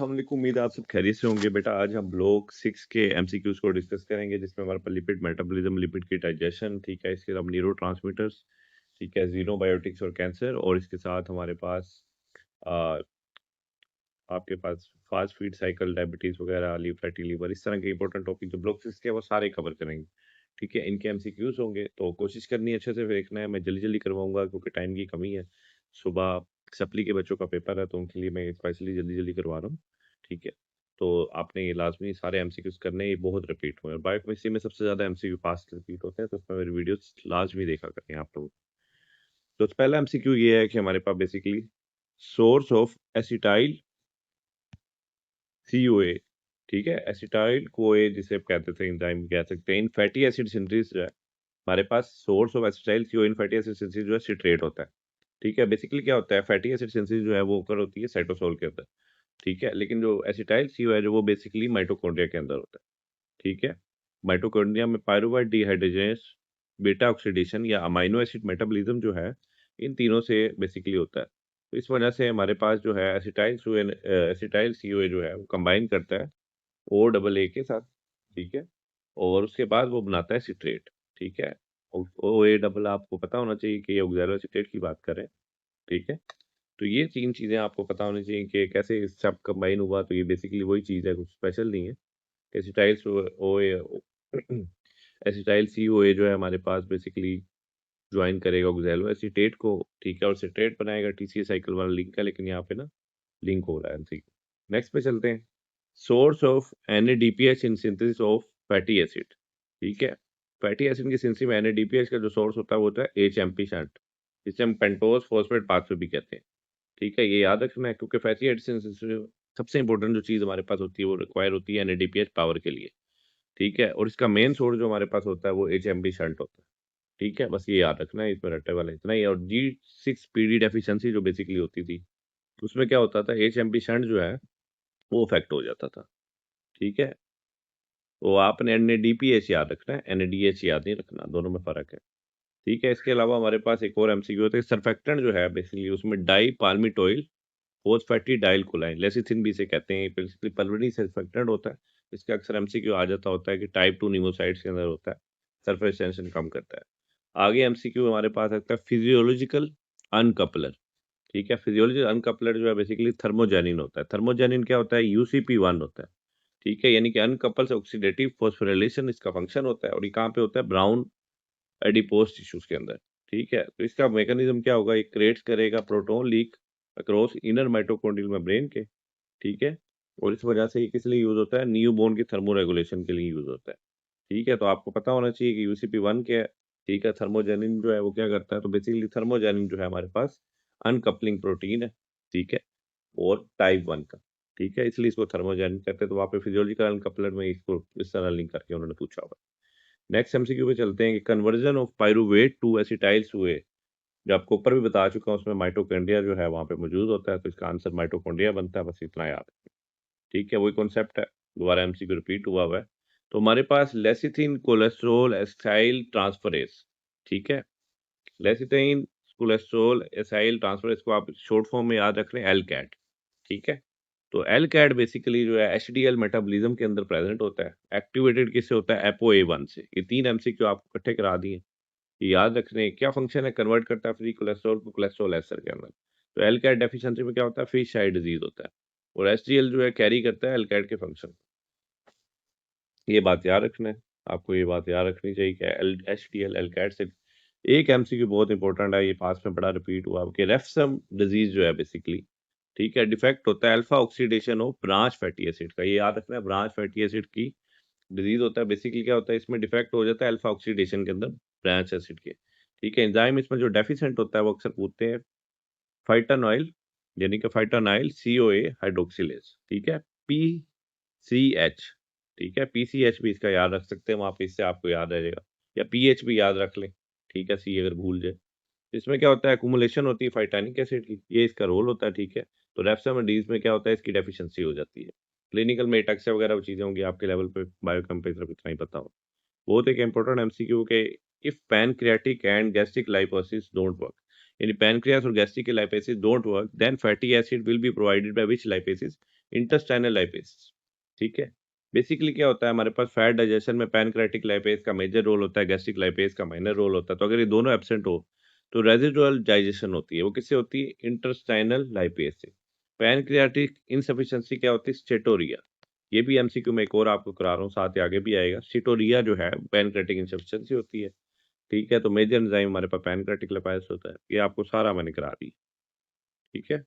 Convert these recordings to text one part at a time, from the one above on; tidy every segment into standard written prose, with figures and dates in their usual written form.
अस्सलाम वालेकुम, उम्मीद है आप सब खैरियत से होंगे। बेटा आज हम ब्लॉक 6 के एमसीक्यूज को डिस्कस करेंगे, जिसमें हमारे पास लिपिड मेटाबॉलिज्म, लिपिड की डाइजेशन, ठीक है, इसके साथ न्यूरो ट्रांसमीटर्स, ठीक है, जीनोबायोटिक्स और कैंसर, और इसके साथ हमारे पास आ, आपके पास फास्ट फीड साइकिल, डायबिटीज वगैरह, फैटी लीवर, इस तरह के इंपॉर्टेंट टॉपिक जो ब्लॉक 6 के हैं, वो सारे कवर करेंगे। ठीक है, इनके एमसीक्यूज होंगे तो कोशिश करनी है अच्छे से देखना है। मैं जल्दी जल्दी करवाऊंगा क्योंकि टाइम की कमी है। सुबह सप्ली के बच्चों का पेपर है तो उनके लिए मैं स्पेशली जल्दी जल्दी करवा रहा हूँ। ठीक है, तो आपने ये लाजमी सारे एमसीक्यूज करने, ये बहुत रिपीट हुए, और बायोकेमिस्ट्री में सबसे ज्यादा एमसीक्यू फास्ट रिपीट होते हैं, तो उसमें मेरी वीडियोस लाजमी देखा करें आप लोग। तो पहला एमसीक्यू ये है कि हमारे पास basically source of acetyl CoA, ठीक है, एसिटाइल कोए जिसे आप कहते थे, एंजाइम कह सकते हैं, इन फैटी एसिड सिंथेसिस जो है हमारे पास source of acetyl CoA in fatty acid synthesis जो है सिट्रेट होता है। ठीक है, बेसिकली क्या होता है, फैटी एसिड सिंथेसिस जो है वो ओकर होती है साइटोसोल के अंदर। ठीक है, लेकिन जो एसिटाइल CoA है जो वो बेसिकली माइटोकॉन्ड्रिया के अंदर होता है। ठीक है, माइटोकॉन्ड्रिया में पायरुवेट डिहाइड्रोजनेस, बीटा ऑक्सीडेशन या अमाइनो एसिड मेटाबॉलिज्म जो है इन तीनों से बेसिकली होता है। तो इस वजह से हमारे पास जो है एसिटाइल CoA जो है वो कंबाइन करता है OAA के साथ। ठीक है, और उसके बाद वो बनाता है सिट्रेट। ठीक है, OA आपको पता होना चाहिए कि ये ऑक्सैलो एसीटेट की बात करें। ठीक है, तो ये तीन चीजें आपको पता होनी चाहिए कि कैसे सब कंबाइन हुआ। तो ये बेसिकली वही चीज है, कुछ स्पेशल नहीं है। एसिटाइल ओए एसिटाइल CoA जो है हमारे पास बेसिकली ज्वाइन करेगा ऑक्सैलो एसीटेट को। ठीक है, और सिट्रेट बनाएगा, TCA साइकिल वाला लिंक है, लेकिन यहाँ पे ना लिंक हो रहा है। ठीक, नेक्स्ट पे चलते हैं। Source of NADPH in synthesis of fatty acid. ठीक है, फैटी एसिड की सिंथेसिस में NADPH का जो सोर्स होता है वो होता है HMP शंट, जिसे हम पेंटोज फॉस्फेट पाथवे भी कहते हैं। ठीक है, ये याद रखना है क्योंकि फैटी एसिड सिंथेसिस में सबसे इंपॉर्टेंट जो चीज हमारे पास होती है वो रिक्वायर होती है NADPH पावर के लिए। ठीक है, और इसका मेन सोर्स जो हमारे पास होता है वो HMP शंट होता है। ठीक है, बस ये याद रखना है, इसमें रट्टे वाला इतना ही है। और G6PD डेफिशिएंसी जो बेसिकली होती थी, उसमें क्या होता था, HMP शंट जो है वो इफेक्ट हो जाता था। ठीक है, तो आपने NADPH याद रखना है, NADH याद नहीं रखना, दोनों में फर्क है। ठीक है, इसके अलावा हमारे पास एक और एमसीक्यू होता है, सर्फेक्टेंट जो है बेसिकली उसमें डाई पाल्मिटोइल फॉस्फेटी डाइल कोलाइन, लेसिथिन भी इसे कहते हैं, बेसिकली पल्मोनरी सर्फेक्टेंट होता है। इसका अक्सर एमसीक्यू आ जाता होता है कि टाइप 2 न्यूमोसाइड्स के अंदर होता है, सरफेस टेंशन कम करता है। आगे एमसीक्यू हमारे पास आता है फिजियोलॉजिकल अनकपलर। ठीक है, फिजियोलॉजिकल अनकपलर जो है बेसिकली थर्मोजेनिन होता है। थर्मोजेनिन क्या होता है, UCP1 होता है। ठीक है, यानी कि अनकपल्स ऑक्सीडेटिव फॉस्फोरिलेशन इसका फंक्शन होता है, और ये कहाँ पे होता है, ब्राउन एडिपोज टिश्यूज के अंदर। ठीक है, तो इसका मैकेनिज्म क्या होगा, ये क्रिएट्स करेगा proton leak across inner mitochondrial membrane के। ठीक है, और इस वजह से ये किस लिए यूज होता है, न्यूबॉर्न की थर्मो रेगुलेशन के लिए यूज होता है। ठीक है, तो आपको पता होना चाहिए कि UCP1 क्या है। ठीक है, थर्मोजेनिन जो है वो क्या करता है, तो बेसिकली थर्मोजेनिन जो है हमारे पास अनकपलिंग प्रोटीन है। ठीक है, और टाइप 1 का। ठीक है, इसलिए इसको थर्मोजेनिन कहते हैं। तो वहाँ पे फिजियोलॉजिकल अनकपलर में इसको इस तरह लिंक करके उन्होंने पूछा हुआ। नेक्स्ट एमसीक्यू पे चलते हैं कि conversion of pyruvate to acetyl CoA, जो आपको ऊपर भी बता चुका हूँ, उसमें माइटोकॉन्ड्रिया जो है वहाँ पे मौजूद होता है, तो इसका आंसर माइटोकॉन्ड्रिया बनता है, बस इतना याद है। ठीक है, वही कॉन्सेप्ट है, दोबारा एमसीक्यू रिपीट हुआ हुआ है। तो हमारे पास लेसिथिन कोलेस्ट्रोल एसाइल ट्रांसफरेज। ठीक है, लेसिथिन कोलेस्ट्रोल एसाइल ट्रांसफरेज को आप शॉर्ट फॉर्म में याद रख लें, LCAT। ठीक है, तो LCAT बेसिकली जो है HDL मेटाबॉलिज्म के अंदर प्रेजेंट होता है। एक्टिवेटेड किससे होता है, ApoA1 से। ये तीन एमसीक्यू आपको इकट्ठे करा दिए, ये याद रखने क्या फंक्शन है, कन्वर्ट करता है फ्री कोलेस्ट्रॉल को कोलेस्ट्रॉल एस्टर के अंदर। तो LCAT डेफिशिएंसी में क्या होता है, फिश आई डिजीज होता है, और HDL जो है कैरी करता है LCAT के फंक्शन। ये बात याद रखना है, आपको ये बात याद रखनी चाहिए कि HDL LCAT से। एक एमसीक्यू बहुत इंपॉर्टेंट है, ये पास में बड़ा रिपीट हुआ कि रेफसम डिजीज जो है बेसिकली, ठीक है, डिफेक्ट होता है alpha oxidation of branch fatty acid का। ये याद रखना है, ब्रांच फैटी एसिड की डिजीज होता है। बेसिकली क्या होता है, इसमें डिफेक्ट हो जाता है अल्फा ऑक्सीडेशन के अंदर ब्रांच एसिड के। ठीक है, एंजाइम इसमें जो डेफिशिएंट होता है वो अक्सर पूछते हैं फाइटानॉइल, यानी कि फाइटानाइल CoA हाइड्रोक्सिलेज। ठीक है, PCH। ठीक है, PCH भी इसका याद रख सकते हैं वहां पे, इससे आपको याद रहेगा, या PH भी याद रख लें। ठीक है, C अगर भूल जाए। इसमें क्या होता है, एकुमुलेशन होती है फाइटानिक एसिड की, ये इसका रोल होता है। ठीक है, तो रेप्सोमेडीज में क्या होता है, इसकी डेफिशिएंसी हो जाती है। क्लिनिकल में एटैक्सिया वगैरह वो चीजें होंगी आपके लेवल पे, बायोकेम पे सिर्फ इतना ही पता हो। बहुत एक इंपॉर्टेंट एमसीक्यू के, if pancreatic and gastric lipases don't work, यानी पैनक्रियास और गैस्ट्रिक के lipases don't work, then fatty acid will be provided by which lipases, intestinal lipase, ठीक है। बेसिकली क्या होता है हमारे पास फैट डाइजेशन में पैनक्रेटिक लाइपेज का मेजर रोल होता है, गैस्ट्रिक लाइपेज का माइनर रोल होता है। तो अगर ये दोनों एब्सेंट हो तो रेजिडुअल डाइजेशन होती है, वो किससे होती है? इंटेस्टाइनल लाइपेज से। पैनक्रियाटिक इनसफिशिएंसी क्या होती है? स्टेटोरिया। ये भी एमसीक्यू में एक और आपको करा रहा हूँ, साथ ही आगे भी आएगा। स्टेटोरिया जो है पैनक्रेटिक इनसफिशिएंसी होती है, ठीक है। तो मेजर एंजाइम हमारे पास पैनक्रेटिक लाइपेज होता है, ये आपको सारा मैंने करा दी, ठीक है।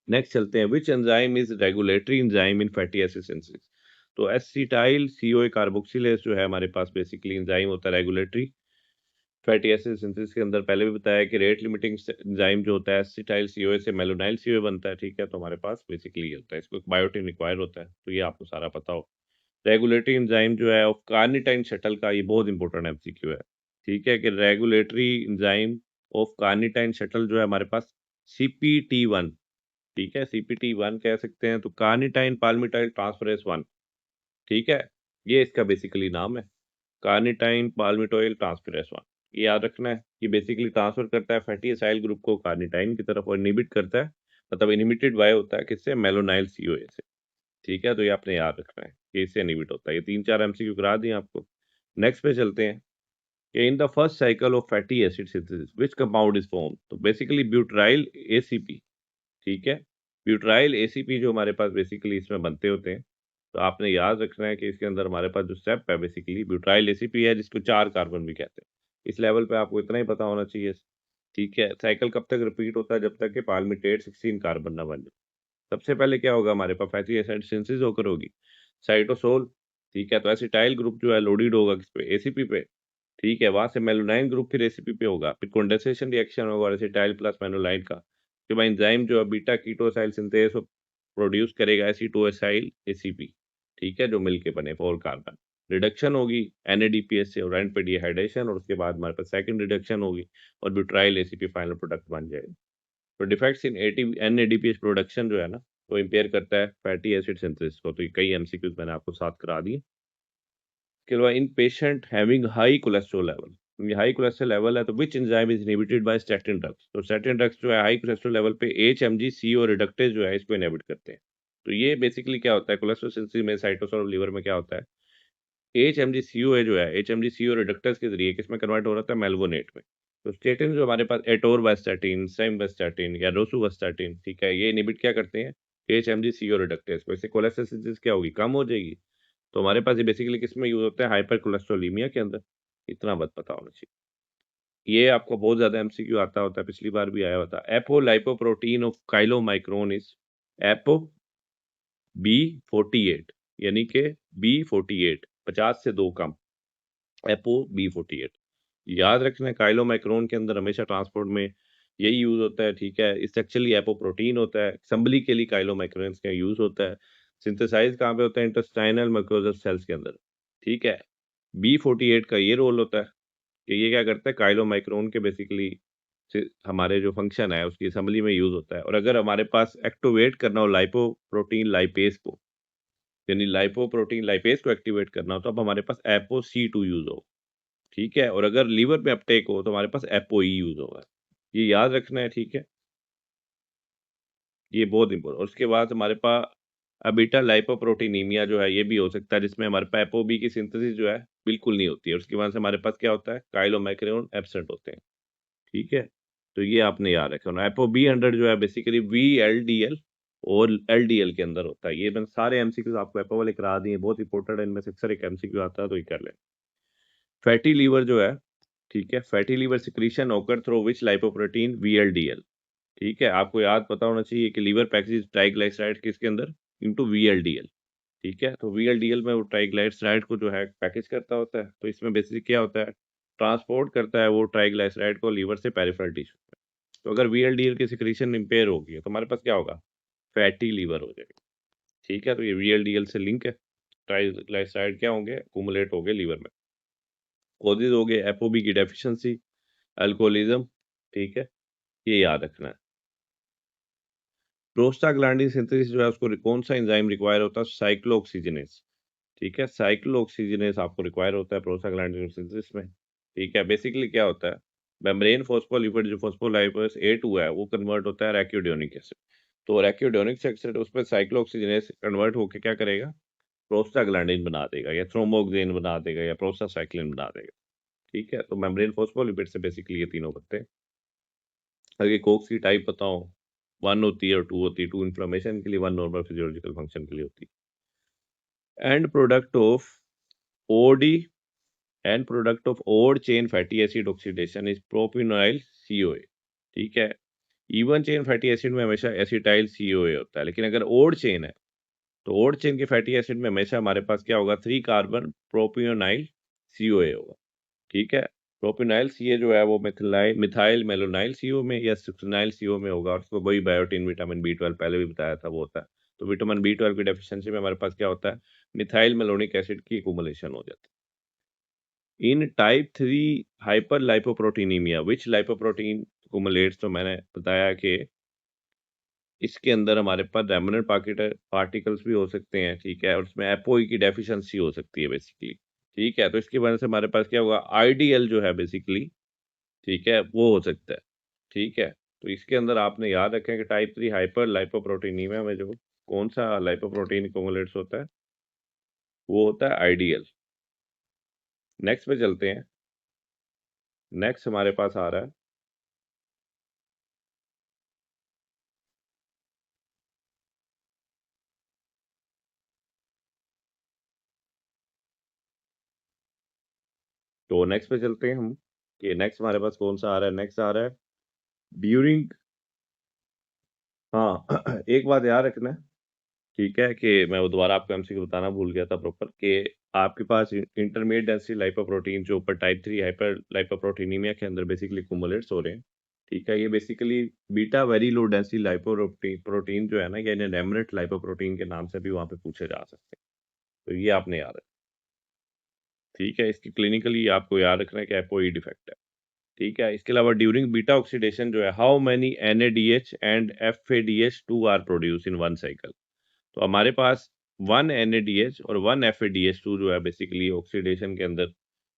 नेक्स्ट चलते हैं, विच enzyme is regulatory enzyme in fatty acid synthesis. तो एसिटाइल सीओए कार्बोक्सिलेज जो है हमारे पास बेसिकली एंजाइम होता है रेगुलेटरी फैटी एसिड सिंथेसिस के अंदर। पहले भी बताया कि रेट लिमिटिंग एंजाइम जो होता है एसिटाइल सीओए से मेलोनाइल सीओए बनता है, ठीक है। तो हमारे पास बेसिकली ये होता है, इसको बायोटिन रिक्वायर होता है, तो ये आपको सारा पता हो। रेगुलेटरी एंजाइम जो है ऑफ कार्निटाइन शटल का, ये बहुत इंपॉर्टेंट एमसीक्यू है, ठीक है, कि regulatory enzyme of carnitine shuttle जो है हमारे पास CPT1, ठीक है, CPT1 कह सकते हैं। तो कार्निटाइन पाल्मिटाइल ट्रांसफरेज 1, ठीक है, ये इसका बेसिकली नाम है, कार्निटाइन पाल्मिटोइल ट्रांसफरेज 1। ये याद रखना है कि बेसिकली ट्रांसफर करता है फैटी एसाइल ग्रुप को कार्निटाइन की तरफ और इनहिबिट करता है, मतलब इनहिबिटेड बाय होता है किससे? मेलोनाइल सीओए से, ठीक है। तो ये आपने याद रखना है कि इससे इनहिबिट होता है। ये 3-4 एमसीक्यू करा दिए आपको। नेक्स्ट पे चलते हैं कि in the first cycle of fatty acid synthesis which compound is form. तो बेसिकली ब्यूटाइल एसीपी, ठीक है। ब्यूटाइल एसीपी जो हमारे पास बेसिकली इसमें बनते होते हैं। तो आपने याद रखना है कि इसके अंदर हमारे पास जो स्टेप है बेसिकली ब्यूटाइल एसीपी है, जिसको 4 कार्बन भी कहते हैं। इस लेवल पे आपको इतना ही पता होना चाहिए, ठीक है। साइकिल कब तक रिपीट होता है? जब तक कि पाल्मिटेट 16 कार्बन ना बन जाए। सबसे पहले क्या होगा हमारे पास? फैटी एसिड सिंथेसिस होकर होगी साइटोसोल, ठीक है। तो एसिटाइल ग्रुप जो है लोडेड होगा किस पे? एसीपी पे, ठीक है। वहां से मेलोनाइन ग्रुप फिर एसीपी पे होगा, फिर कंडेंसेशन रिएक्शन होगा एसिटाइल प्लस मेनोलाइन का, फिर भाई एंजाइम जो है बीटा कीटोसाइल सिंथेस प्रोड्यूस करेगा एसीटोएसाइल एसीपी, ठीक है, जो मिलके बने 4 कार्बन। रिडक्शन होगी NADPH से और एंड पे डिहाइड्रेशन, और उसके बाद हमारे पास सेकंड रिडक्शन होगी और ब्यूटाइल एसीपी फाइनल प्रोडक्ट बन जाएगा। तो डिफेक्ट्स इन NADPH प्रोडक्शन जो है ना, वो इम्पेयर करता है फैटी एसिड सिंथेसिस को। तो ये कई एमसीक्यूज मैंने आपको साथ करा दिए। इसके अलावा in patient having high cholesterol level, ये हाई कोलेस्ट्रॉल लेवल है तो which enzyme is inhibited by statin drugs. तो स्टैटिन ड्रग्स जो है हाई कोलेस्ट्रॉल लेवल पे HMG CO रिडक्टेज जो है इसको इनहिबिट करते हैं। तो ये बेसिकली क्या होता है कोलेस्ट्रॉल सिंथेसिस में साइटोसोल लिवर में क्या होता है, HMG CoA जो है HMG CO रिडक्टेज के जरिए किसमें कन्वर्ट हो रहा है? मेल्वोनेट में। तो स्टेटिन जो हमारे पास एटोरवास्टैटिन, सिम्वास्टैटिन या रोसुवास्टैटिन, ठीक है, ये इनहिबिट क्या करते हैं? HMG CO रिडक्टेज को। इससे कोलेस्ट्रॉल सिंथेसिस क्या होगी? कम हो जाएगी। तो हमारे पास ये बेसिकली किसमें यूज होता है? हाइपर कोलेस्ट्रोलीमिया के अंदर। इतना बस पता होना चाहिए। ये आपको बहुत ज्यादा एमसीक्यू आता होता है, पिछली बार भी आया होता है। Apo lipoprotein of chylomicron is apo B48, यानी कि B48 50 से 2 कम, एपो B48 याद रखना है। काइलोमाइक्रोन के अंदर हमेशा ट्रांसपोर्ट में यही यूज होता है, ठीक है। स्ट्रक्चरली एपो प्रोटीन होता है, असेंबली के लिए काइलोमाइक्रोन का यूज होता है। सिंथेसाइज कहाँ पे होता है? इंटेस्टाइनल मक्रोजल सेल्स के अंदर, ठीक है। B48 का ये रोल होता है कि ये क्या करता है? काइलोमाइक्रोन के बेसिकली हमारे जो फंक्शन है उसकी असेंबली में यूज होता है। और अगर हमारे पास एक्टिवेट करना हो लाइपोप्रोटीन लाइपेज को, यानी लाइपोप्रोटीन लाइपेज को एक्टिवेट करना हो, तो अब हमारे पास एपो C2 यूज हो, ठीक है। और अगर लीवर में अपटेक हो तो हमारे पास एपो ई यूज होगा। ये याद रखना है, ठीक है। ये बहुत इंपॉर्टेंट। और उसके बाद हमारे पास अबीटा लाइपोप्रोटीनीमिया जो है ये भी हो सकता है, जिसमें हमारे पास एपोबी की सिंथेसिस जो है बिल्कुल नहीं होती है। उसके बाद से हमारे पास क्या होता है? काइलोमैक्रोन एब्सेंट होते हैं, ठीक है। तो ये आपने याद रखना। एपो B100 जो है बेसिकली VLDL और LDL के अंदर होता है। ये मैंने सारे एमसीक्यूज आपको एपो वाले करा दिए, बहुत इंपॉर्टेंट है। इनमें से अक्सर एक एमसीक्यू आता है, तो ये कर लें। फैटी लीवर जो है, ठीक है, फैटी लीवर सिक्रीशन ओकर थ्रू विच लाइपोप्रोटीन VLDL, ठीक है। आपको याद पता होना चाहिए कि लीवर पैकेज ट्राइग्लिसराइड किसके अंदर? इनटू VLDL, ठीक है। तो VLDL में वो ट्राइग्लिसराइड को जो है पैकेज करता होता है। तो इसमें बेसिकली क्या होता है? ट्रांसपोर्ट करता है वो ट्राइग्लिसराइड को लीवर से पेरिफेरल टिश्यू। तो अगर VLDL की सिक्रीशन इम्पेयर होगी तो हमारे पास क्या होगा? फैटी लीवर हो जाएगा, ठीक है। तो ये VLDL से लिंक है। ट्राइग्लिसराइड क्या होंगे? अकुमुलेट हो गए लीवर में। कॉजेज हो गए एपोबी की डेफिशिएंसी, अल्कोहलिज्म, ठीक है, ये याद रखना है। प्रोस्टाग्लैंडिन सिंथेसिस जो है उसको कौन सा एंजाइम रिक्वायर होता है? साइक्लोऑक्सीजिनेज, ठीक है। साइक्लोऑक्सीजिनेज आपको रिक्वायर होता है प्रोस्टाग्लैंडिन सिंथेसिस में, ठीक है। बेसिकली क्या होता है? मेम्ब्रेन फॉस्फोलिपिड जो फॉस्फोलाइपेज A2 है वो कन्वर्ट होता है रैक्यूडोनिक एसिड। तो रैक्यूडोनिक एसिड उसमें साइक्लोऑक्सीजनेस कन्वर्ट होके क्या करेगा, प्रोस्टाग्लैंडिन बना देगा या थ्रोम्बोक्सिन बना देगा या प्रोस्टासाइक्लिन बना देगा। ठीक है, तो मेम्ब्रेन फोस्फोलिपिड से बेसिकली ये तीनों बनते हैं। अगर कोक्स की टाइप बताओ, 1 होती है और 2 होती है। 2 इन्फ्लेमेशन के लिए, 1 नॉर्मल फिजियोलॉजिकल फंक्शन के लिए होती है। End product of odd end product of odd chain fatty acid oxidation is propionyl CoA. ठीक है, इवन चेन फैटी एसिड में हमेशा एसिटाइल सीओए होता है, लेकिन अगर ओड चेन है तो ओड चेन के फैटी एसिड में हमेशा हमारे पास क्या होगा, 3 कार्बन प्रोपियोनाइल सीओए होगा। ठीक है, प्रोपियोनाइल सीए जो है वो मिथाइल मिथाइल मेलोनाइल सीओ में या सुक्सिनाइल सीओ में होगा, और उसको वही बायोटिन विटामिन बी 12 पहले भी बताया था वो होता है। तो विटामिन बी 12 की डेफिशिएंसी में हमारे पास क्या होता है, मिथाइल मेलोनिक एसिड की एक्युमुलेशन हो जाती है। इन टाइप 3 हाइपर लाइपोप्रोटीनीमिया विच लाइपोप्रोटीन एक्युमुलेट्स, तो मैंने बताया कि इसके अंदर हमारे पास रेमनेंट पार्टिकल्स भी हो सकते हैं। ठीक है, और उसमें एपोई की डेफिशिएंसी हो सकती है बेसिकली। ठीक है, तो इसकी वजह से हमारे पास क्या होगा, आईडीएल जो है बेसिकली, ठीक है, वो हो सकता है। ठीक है, तो इसके अंदर आपने याद रखें कि टाइप 3 हाइपर लाइपोप्रोटीनीमिया में जो कौन सा लाइपोप्रोटीन एक्युमुलेट्स होता है, वो होता है आईडीएल। नेक्स्ट पे चलते हैं। नेक्स्ट हमारे पास आ रहा है तो नेक्स्ट पे चलते हैं हम कि नेक्स्ट हमारे पास कौन सा आ रहा है। नेक्स्ट आ रहा है ड्यूरिंग, हाँ एक बात याद रखना है, ठीक है, कि मैं वो दोबारा आपको एमसीक्यू बताना भूल गया था प्रॉपर, कि आपके पास इंटरमीडिएट डेंसिटी लाइपोप्रोटीन जो ऊपर टाइप 3 हाइपर लाइपोप्रोटीनीमिया के अंदर बेसिकली कुमुलेट्स हो रहे हैं। ठीक है, ये basically beta very low density lipoprotein protein जो है ना, ये इनडेमरेट लाइपोप्रोटीन के नाम से भी वहाँ पे पूछे जा सकते हैं। तो ये आपने याद रखना। ठीक है, इसकी क्लिनिकली आपको याद रखना है कि एपोई डिफेक्ट है। ठीक है, इसके अलावा ड्यूरिंग बीटा ऑक्सीडेशन जो है, how many NADH and FADH two are produce in one cycle. तो हमारे पास 1 एनएडीएच और 1 एफएडीएच2 जो है बेसिकली ऑक्सीडेशन के अंदर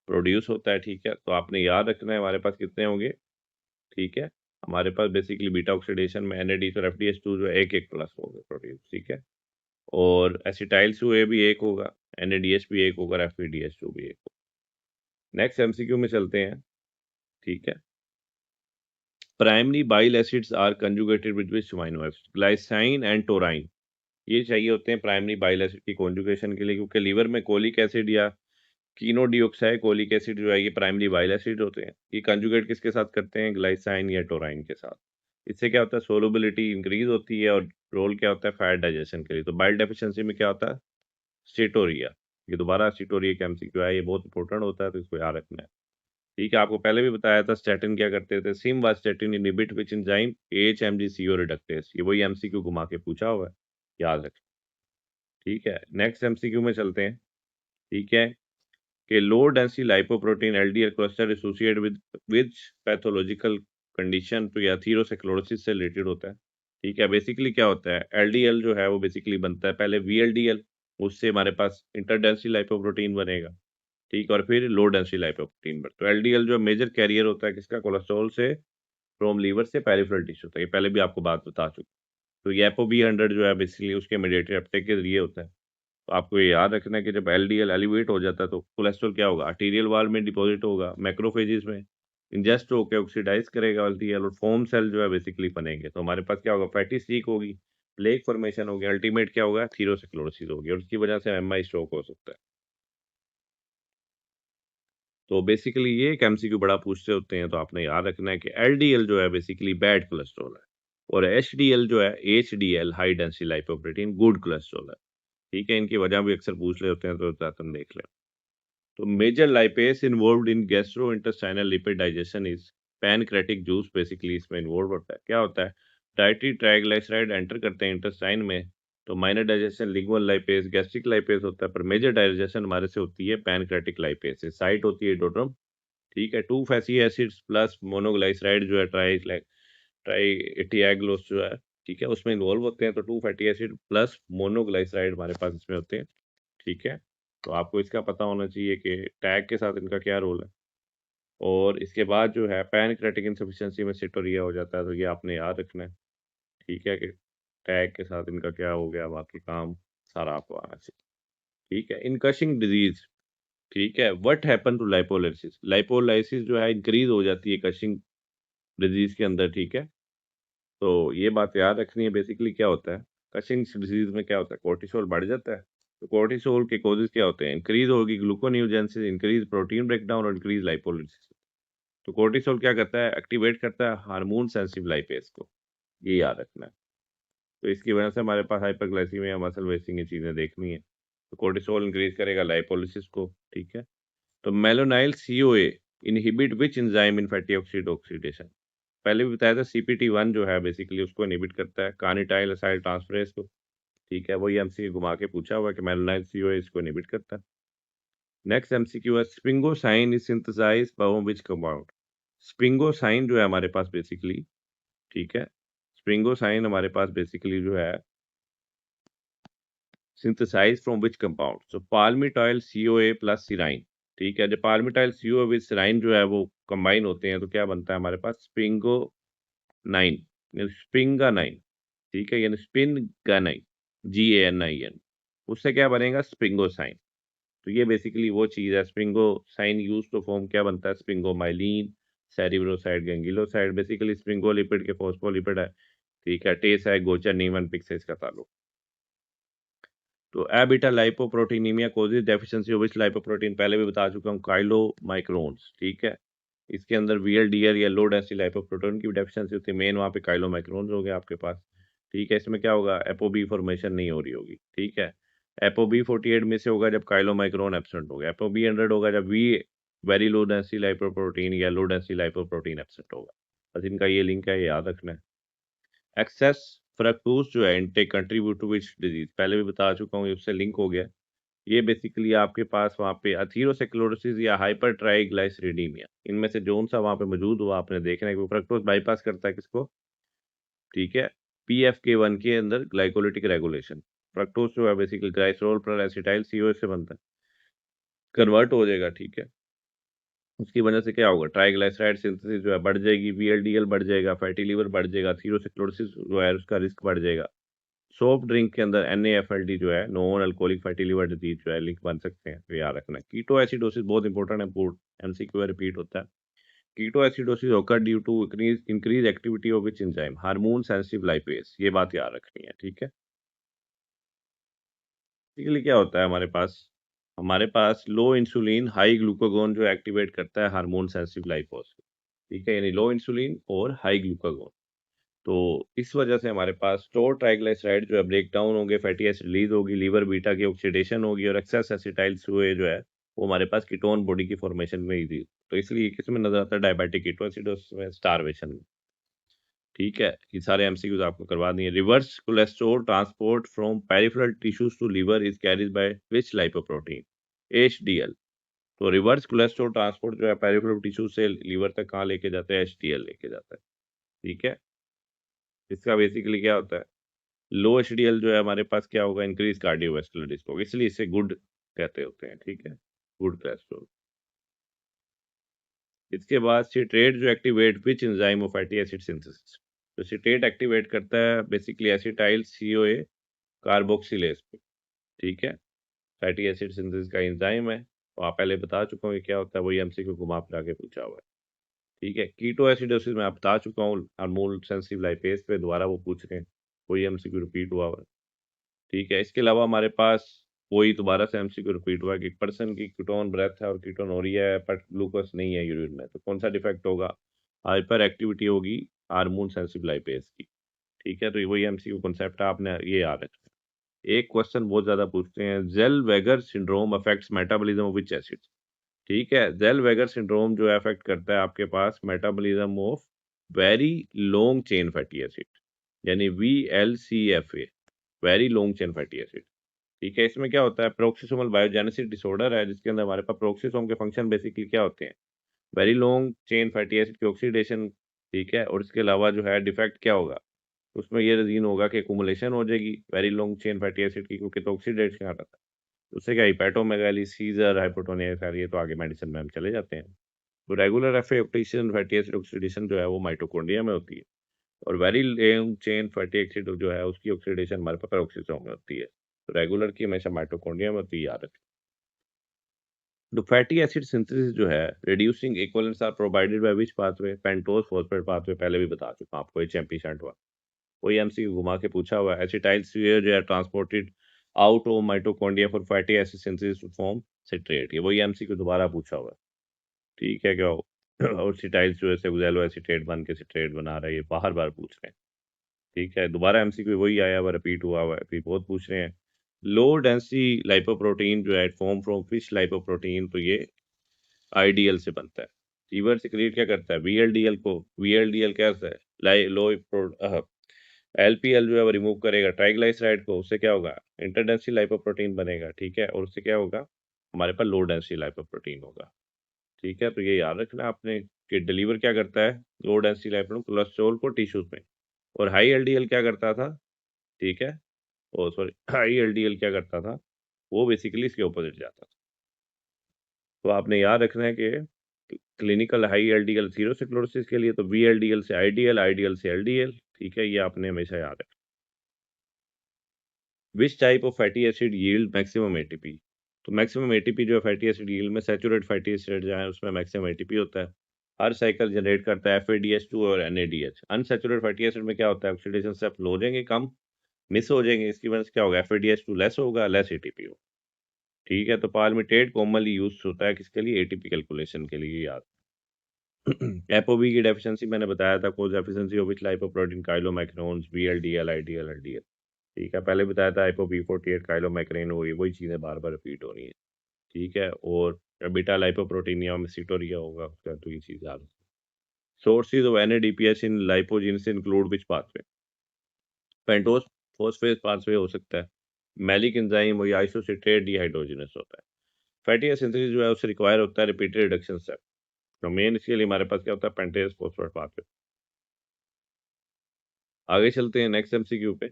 प्रोड्यूस होता है। ठीक है, तो आपने याद रखना है हमारे पास कितने होंगे। ठीक है, हमारे पास बेसिकली बीटा ऑक्सीडेशन में एनएडीएच और एफडीएच2 जो है एक एक प्लस होगा प्रोड्यूस। ठीक है, और एसिटाइल ए भी एक होगा, एनएडीएच भी एक होगा, एफईडीएच2 भी एक होगा। नेक्स्ट एमसीक्यू में चलते हैं। ठीक है, primary bile acids are conjugated with which amino acid, glycine and taurine. ये चाहिए होते हैं प्राइमरी बाइल एसिड की कॉन्जुगेशन के लिए, क्योंकि लीवर में कोलिक एसिड या कीनोडियोक्साइड कोलिक एसिड जो है ये प्राइमरी बाइल एसिड होते हैं। ये कंजुगेट किसके साथ करते हैं, ग्लाइसाइन या टोराइन के साथ। इससे क्या होता है, सोलबिलिटी इंक्रीज होती है, और रोल क्या होता है, फैट डाइजेशन के लिए। तो बाइल डेफिशिएंसी में क्या होता है, स्टीटोरिया। ये दोबारा स्टीटोरिया का एमसीक्यू है, ये बहुत इंपॉर्टेंट होता है, तो इसको याद रखना है। ठीक है, आपको पहले भी बताया था स्टैटिन क्या करते थे, simvastatin inhibit which enzyme A HMG CoA reductase. ये वही एमसीक्यू घुमा के पूछा हुआ है, याद रखें। ठीक है, नेक्स्ट एमसीक्यू में चलते हैं। ठीक है, कि लो density lipoprotein LDL cholesterol associate with which pathological condition, तो ये एथेरोस्क्लेरोसिस से रिलेटेड होता है। ठीक है, बेसिकली क्या होता है, एलडीएल जो है वो बेसिकली बनता है पहले वीएलडीएल, उससे हमारे पास इंटरडेंसिटी लाइपोप्रोटीन बनेगा। ठीक, और फिर लो डेंसिटी लाइपोप्रोटीन पर। तो एलडीएल जो मेजर कैरियर होता है किसका, कोलेस्ट्रॉल से, फ्रॉम लीवर से पेरिफेरल टिश्यू तक। ये पहले भी आपको बात बता चुकी। तो ये एपो बी 100 जो है बेसिकली उसके मीडिएटेड अपटेक के जरिए होता है। तो आपको ये याद रखना है कि जब एलडीएल एलिवेट हो जाता है तो कोलेस्ट्रॉल क्या होगा, आर्टीरियल वॉल में डिपॉजिट होगा, मैक्रोफेजेस में इंजेस्ट होकर ऑक्सीडाइज करेगा एलडीएल, और फोम सेल जो है बेसिकली बनेंगे। तो हमारे पास क्या होगा, फैटी स्ट्रीक होगी, प्लेक फॉर्मेशन होगी, अल्टीमेट क्या होगा, थीरोस्क्लेरोसिस होगी, और उसकी वजह से एमआई स्ट्रोक हो सकता है। तो बेसिकली ये एक एमसीक्यू बड़ा पूछते होते हैं, तो आपने याद रखना है कि एलडीएल जो है बेसिकली बैड कोलेस्ट्रॉल है, और एचडीएल जो है, HDL high density lipoprotein, good cholesterol है। ठीक है, इनकी वजह भी अक्सर पूछ रहे होते हैं, तो तुम देख लें। तो major lipase involved in gastrointestinal lipid digestion is pancreatic juice, basically इसमें इन्वॉल्व होता है। क्या होता है, डाइटरी ट्राइग्लिसराइड एंटर करते हैं इंटेस्टाइन में, तो minor digestion lingual lipase, gastric lipase होता है, पर मेजर डाइजेशन हमारे से होती है पैनक्रेटिक लाइपेस से। साइट होती है डोड्रम। ठीक है, 2 फैटी एसिड्स प्लस मोनोग्लाइसराइड जो है, ट्राई जो है, ठीक है, उसमें इन्वॉल्व होते हैं। तो 2 फैटी एसिड प्लस मोनोग्लाइसराइड हमारे पास इसमें होते हैं। ठीक है, तो आपको इसका पता होना चाहिए कि टैग के साथ इनका क्या रोल है। और इसके बाद जो है पैनक्रेटिक इनसफिशिएंसी में सिटोरिया हो जाता है, तो ये आपने याद रखना है। ठीक है, कि टैग के साथ इनका क्या हो गया, बाकी काम सारा आपको आना चाहिए। ठीक है, इन कशिंग डिजीज, ठीक है, what happen to lipolysis, lipolysis जो है इंक्रीज हो जाती है कशिंग डिजीज के अंदर। ठीक है, तो ये बात याद रखनी है। बेसिकली क्या होता है, कशिंग डिजीज में क्या होता है, कोर्टिसोल बढ़ जाता है। तो कोर्टिसोल के कॉजेज क्या होते हैं, इंक्रीज होगी ग्लूकोन्यूजेंसिस, इंक्रीज प्रोटीन ब्रेकडाउन और इंक्रीज लाइपोलाइसिस। तो कोर्टिसोल क्या करता है, एक्टिवेट करता है हार्मोन सेंसिटिव लाइपेज को, ये याद रखना है। तो इसकी वजह से हमारे पास हाइपरग्लाइसीमिया, मसल वेस्टिंग, ये चीजें देखनी है। तो कोर्टिसोल इंक्रीज करेगा लाइपोलिसिस को। ठीक है, तो malonyl CoA inhibit which enzyme in fatty oxide oxidation. पहले भी बताया था CPT1 जो है बेसिकली उसको इनहिबिट करता है, कार्निटाइल असाइल ट्रांसफरेज को। ठीक है, वही एमसीक्यू घुमा के पूछा हुआ है कि मेलोनाइल सीओए इसको इनहिबिट करता है। नेक्स्ट एमसीक्यू है, sphingosine is synthesized by which compound. Sphingosine जो है हमारे पास बेसिकली, ठीक है, स्पिंगोसाइन हमारे पास बेसिकली जो है synthesized from which compound? So palmitoyl CoA plus serine। ठीक है, जब palmitoyl CoA with serine जो है वो कंबाइन होते हैं तो क्या बनता है हमारे पास, स्पिंगो 9, स्पिंगा 9। ठीक है, यानी स्पिनगानाइन, GANIN, उससे क्या बनेगा, स्पिंगोसाइन। तो ये बेसिकली वो चीज है, स्पिंगोसाइन यूज टू फॉर्म क्या बनता है, स्पिंगोमाइलिन, सेरिब्रोसाइड, गैंगिलोसाइड। बेसिकली स्पिंगोलिपिड के फॉस्फोलिपिड है। ठीक है, टेस है, गोचर नीमन पिक से इसका ताल्लुक। तो abetalipoproteinemia causes deficiency of which lipoprotein, पहले भी बता चुका हूँ, काइलोमाइक्रोन्स। ठीक है, इसके अंदर VLDL या लो डेंसिटी लाइपोप्रोटीन की डेफिशिएंसी होती है, मेन वहाँ पे काइलोमाइक्रोन्स हो गए आपके पास। ठीक है, इसमें क्या होगा, एपोबी फॉर्मेशन नहीं हो रही होगी। ठीक है, एपोबी 48 में से होगा जब काइलोमाइक्रोन एब्सेंट होगा, एपोबी 100 होगा जब we very low density lipoprotein या लो डेंसिटी लाइपोप्रोटीन एब्सेंट होगा। बस इनका ये लिंक है, ये याद रखना है। एक्सेस फ्रक्टोज जो है intake contribute to which disease, पहले भी बता चुका हूँ, उससे लिंक हो गया। ये बेसिकली आपके पास वहाँ पे अथीरोस्क्लेरोसिस या हाइपर ट्राइग्लाइसरीडीमिया, इनमें से जोन सा वहाँ पे मौजूद हुआ आपने देखना है कि फ्रक्टोज बाईपास करता है किसको, ठीक है, PFK1 के अंदर ग्लाइकोलिटिक रेगुलेशन। फ्रक्टोज जो है बेसिकली ग्लाइसरोल पर एसिटाइल CO से बनता है, कन्वर्ट हो जाएगा। ठीक है, उसकी वजह से क्या होगा, ट्राइग्लाइसराइड सिंथेसिस जो है बढ़ जाएगी, VLDL बढ़ जाएगा, फैटी लिवर बढ़ जाएगा, अथीरोस्क्लेरोसिस जो है उसका रिस्क बढ़ जाएगा। सॉफ्ट ड्रिंक के अंदर NaFLD जो है, non alcoholic fatty liver disease जो है, लिंक बन सकते हैं, तो याद रखना है। कीटो एसिडोसिस बहुत इंपॉर्टेंट है, बोर्ड MCQ रिपीट होता है। Keto acidosis occur due to increase activity of which enzyme, hormone sensitive lipase, ये बात याद रखनी है। ठीक है, इसके लिए क्या होता है हमारे पास लो इंसुलिन हाई ग्लूकागोन जो एक्टिवेट करता है हार्मोन सेंसिटिव लाइपोज। ठीक है, यानी लो इंसुलिन और हाई ग्लूकागोन। तो इस वजह से हमारे पास स्टोर ट्राइग्लिसराइड जो है ब्रेक डाउन होंगे, फैटी एसिड रिलीज होगी, लीवर बीटा की ऑक्सीडेशन होगी और एक्सेस एसिटाइल हुए जो है वो हमारे पास कीटोन बॉडी की फॉर्मेशन में ही थी। तो इसलिए किस में नजर आता है, डायबिटिक कीटोसिडोसिस में, स्टारवेशन में। ठीक है, ये सारे MCQs आपको करवा दिए। Reverse cholesterol transport from peripheral tissues to liver is carries by which lipoprotein, HDL। तो रिवर्स कोलेस्ट्रॉल ट्रांसपोर्ट जो है पेरिफेरल टिश्यू से लीवर तक कहाँ लेके जाता है, HDL लेके जाता है। ठीक है, इसका बेसिकली क्या होता है, लो HDL जो है हमारे पास क्या होगा, इंक्रीज कार्डियोवास्कुलर रिस्क होगा, इसलिए इसे गुड कहते होते हैं। ठीक है, गुड कोलेस्ट्रॉल। इसके बाद सिट्रेट जो activate which enzyme of fatty acid synthesis. तो सिट्रेट एक्टिवेट करता है बेसिकली एसिटाइल CoA कार्बोक्सिलेज को। ठीक है, फैटी एसिड सिंथेसिस का एंजाइम है, तो आप पहले बता चुका हूँ ये क्या होता है, वही MCQ घुमा फिरा के पूछा हुआ है। ठीक है, कीटो एसिडोसिस में आप बता चुका हूँ, हार्मोन सेंसिटिव लाइपेज पे दोबारा वो पूछ रहे हैं, वही MCQ रिपीट हुआ हुआ है। ठीक है, इसके अलावा हमारे पास वही दोबारा से MCQ रिपीट हुआ है कि पर्सन की कीटोन ब्रेथ है और कीटोनोरिया है बट ग्लूकोज नहीं है यूरिन में, तो कौन सा डिफेक्ट होगा, हाइपर एक्टिविटी होगी हार्मोन सेंसिटिव लाइपेज की। ठीक है, तो ये वही MCQ कॉन्सेप्ट है, आपने ये याद रखना है। एक क्वेश्चन बहुत ज्यादा पूछते हैं, Zellweger syndrome affects metabolism of which acid. ठीक है, जेल वेगर सिंड्रोम जो अफेक्ट करता है आपके पास metabolism of very long chain fatty acid, यानी VLCFA, very long chain fatty acid. ठीक है, इसमें क्या होता है, प्रोक्सिसोमल बायोजेनेसिस डिसऑर्डर है जिसके अंदर हमारे पास प्रोक्सिसोम के फंक्शन बेसिकली क्या होते हैं, very long chain fatty acid की ऑक्सीडेशन। ठीक है, और इसके अलावा जो है डिफेक्ट क्या होगा, उसमें ये रजीन होगा कि एकुमुलेशन हो जाएगी very long chain fatty acid की, क्योंकि तो ऑक्सीडेशन आ रहा था। उससे क्या, हिपैटोमेगाली, सीजर, हाइपोटोनिया, सारी ये तो आगे मेडिसिन में हम चले जाते हैं। तो regular F oxidation fatty acid oxidation जो है वो माइटोकॉन्ड्रिया में होती है। और very long chain fatty acid जो है उसकी ऑक्सीडेशन हमारे पास पेरोक्सिसोम में होती है। तो रेगुलर की हमेशा माइटोकॉन्ड्रिया में होती है, याद रखें। तो फैटी एसिड सिंथेसिस जो है reducing equivalents are provided by which pathway? Pentose phosphate pathway, पहले भी बता चुका हूं आपको, एचएमपी शंट हुआ। वही एमसीक्यू घुमा के पूछा हुआ है। एसिटाइल सीओ जो है transported out of mitochondria for fatty acid synthesis to form citrate. ये वही एमसीक्यू दोबारा पूछा हुआ है, ठीक है क्या? और सिटाइल जो है ओक्सैलो एसीटेट बन के सिट्रेट बना रहा है, ये बार बार पूछ रहे हैं, ठीक है। दोबारा एमसीक्यू वही आया हुआ, रिपीट हुआ हुआ है, फिर बहुत पूछ रहे हैं। लो डेंसिटी लाइपोप्रोटीन जो है फॉर्म फ्रॉम फिश लाइपोप्रोटीन, तो ये आईडीएल से बनता है। लीवर सिक्रीट क्या करता है? वीएलडीएल को, वीएलडीएल क्या होता है? लो एलपीएल जो है वो रिमूव करेगा ट्राइग्लाइसराइड को, उससे क्या होगा? इंटरडेंसिटी लाइपोप्रोटीन बनेगा, ठीक है। और उससे क्या होगा? हमारे पास लो डेंसिटी लाइपोप्रोटीन होगा, ठीक है। तो ये याद रखना आपने कि डिलीवर क्या करता है? लो डेंसिटी लाइपोप्रोटीन कोलेस्ट्रॉल को टिश्यूज में। और हाई एलडीएल क्या करता था? ठीक है, ओ सॉरी, हाई एलडीएल क्या करता था? वो बेसिकली इसके ऑपोजिट जाता था। तो आपने याद रखना है कि क्लिनिकल हाई एलडीएल थीरोसिक्लोसिस के लिए तो वीएलडीएल से आईडीएल, आईडीएल से एलडीएल, ठीक है। ये आपने हमेशा याद रखना। Which type of fatty acid yield maximum ATP? तो मैक्सिमम एटीपी जो है फैटी एसिड यील्ड में सैचुरेट फैटी एसिड जो है उसमें मैक्सिमम एटीपी होता है। हर साइकिल जनरेट करता है एफएडीएच2 और एनएडीएच। अनसैचुरेटेड फैटी एसिड में क्या होता है? ऑक्सीडेशन स्टेप हो जाएंगे, कम मिस हो जाएंगे, इसकी वजह से क्या होगा? एफएडीएच2 लेस होगा, लेस एटीपी होगा, ठीक है। तो पालमिटेट कॉमनली यूज होता है किसके लिए? एटीपी कैलकुलेशन के लिए, याद। एपोबी की डेफिशिएंसी मैंने बताया था, causes efficiency of which lipoprotein chylomicrons VLDL IDL LDL, ठीक है। पहले बताया था एपोबी 48 काइलोमैक्रेन हो, वही चीज़ें बार बार रिपीट हो रही हैं, ठीक है। और बीटा लाइपोप्रोटीनिया में सिटोरिया होगा उसका, तो ये चीज़ याद। Sources of NADPH in lipogenesis include which pathway? Pentose phosphate pathway हो सकता है, मैलिक एंजाइम और आइसोसिट्रेट डिहाइड्रोजिनेस होता है। फैटी एसिड सिंथेसिस जो है उससे रिक्वायर होता है रिपीटेड रिडक्शन स्टेप। तो मेन इसके लिए हमारे पास क्या होता है? पेंटेस फॉस्फेट पाथवे। आगे चलते हैं नेक्स्ट एमसीक्यू पे,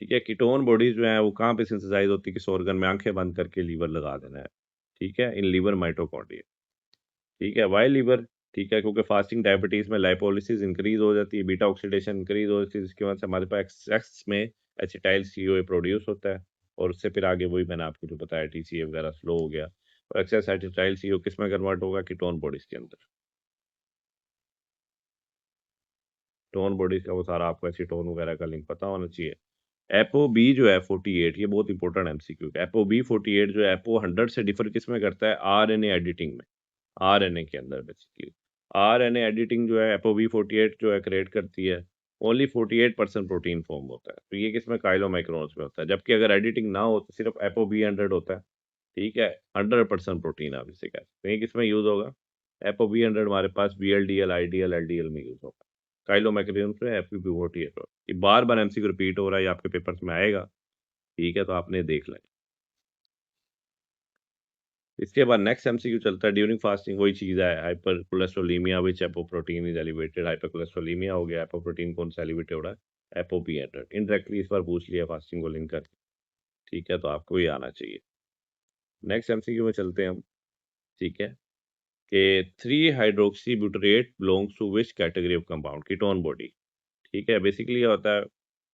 ठीक है। कीटोन बॉडीज जो है वो कहाँ पे सिंथेसाइज होती है? किस ऑर्गन में? आंखें बंद करके लीवर लगा देना है, ठीक है, इन लीवर माइटोकॉन्ड्रिया, ठीक है। Why liver? ठीक है, क्योंकि फास्टिंग डायबिटीज में लाइपोलिसिस इंक्रीज हो जाती है, बीटा ऑक्सीडेशन इंक्रीज हो जाती है, जिसकी वजह से हमारे पास एक्सेस में एसिटाइल सीओए प्रोड्यूस होता है। और उससे फिर आगे वही मैंने आपको जो बताया, टीसीए वगैरह स्लो हो गया। और एक्सेस एसिटाइल सीओ किस में कन्वर्ट होगा? कीटोन बॉडीज के अंदर। टोन बॉडीज का वो सारा आपको एसीटोन वगैरह का लिंक पता होना चाहिए। एपो बी जो है 48, ये बहुत इंपॉर्टेंट एमसीक्यू। एपो बी 48 जो है एपो 100 से डिफर किस में करता है? आरएनए एडिटिंग में, आरएनए के अंदर बेसिकली। आरएनए एडिटिंग जो है एपो बी 48 जो है क्रिएट करती है, ओनली 48% प्रोटीन फॉर्म होता है। तो ये किसमें? काइलोमाइक्रोन्स में होता है। जबकि अगर एडिटिंग ना हो तो सिर्फ एपो बी 100 होता है, ठीक है। 100% प्रोटीन आप इसे कह सकते हैं। ये किसमें यूज होगा? एपो बी 100 हमारे पास वीएलडीएल आईडीएल एलडीएल में यूज होगा। काइलोमाइक्रोन्स में एपो बी 48 होगा। ये बार बार एमसीक्यू रिपीट हो रहा है, ये आपके पेपर्स में आएगा, ठीक है। तो आपने देख लें। इसके बाद नेक्स्ट एमसीक्यू चलता है ड्यूरिंग फास्टिंग, वही चीज़ है, hyper cholesterolemia which apoprotein is elevated. Hyper cholesterolemia हो गया, एपोप्रोटीन कौन सा एलिवेटेड हो रहा है? एपोपी 100। इनडायरेक्टली इस बार पूछ लिया फास्टिंग को लिंक करके, ठीक है। तो आपको ये आना चाहिए। नेक्स्ट एमसीक्यू में चलते हैं हम, ठीक है, कि 3 hydroxy butyrate belongs to which category of compound? Ketone body, ठीक है। बेसिकली ये होता है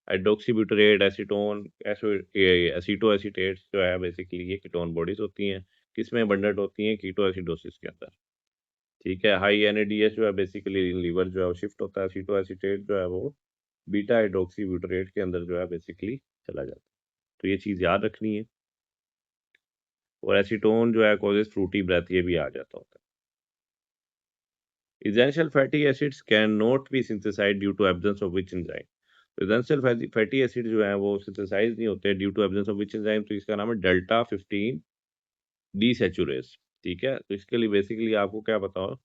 hydroxy butyrate, acetone, aceto acetates जो है बेसिकली ये कीटोन बॉडीज होती हैं। किसमें अबंडेंट होती हैं? कीटो एसिडोसिस के अंदर, ठीक है। हाई एनएडीएच जो है बेसिकली लीवर जो है वो शिफ्ट होता है, एसीटो एसीटेट जो है वो बीटा हाइड्रोक्सी ब्यूटरेट के अंदर जो है बेसिकली चला जाता है। तो ये चीज़ याद रखनी है। और एसीटोन जो है कॉजेज फ्रूटी ब्रेथ, ये भी आ जाता होता है। Essential fatty acids can not be synthesized due to absence of which enzyme? Essential fatty acid जो है वो सिंथेसाइज नहीं होते due to absence of which enzyme? तो इसका नाम है डेल्टा 15 डीसैचुरेज, ठीक है। तो इसके लिए बेसिकली आपको क्या बताओ?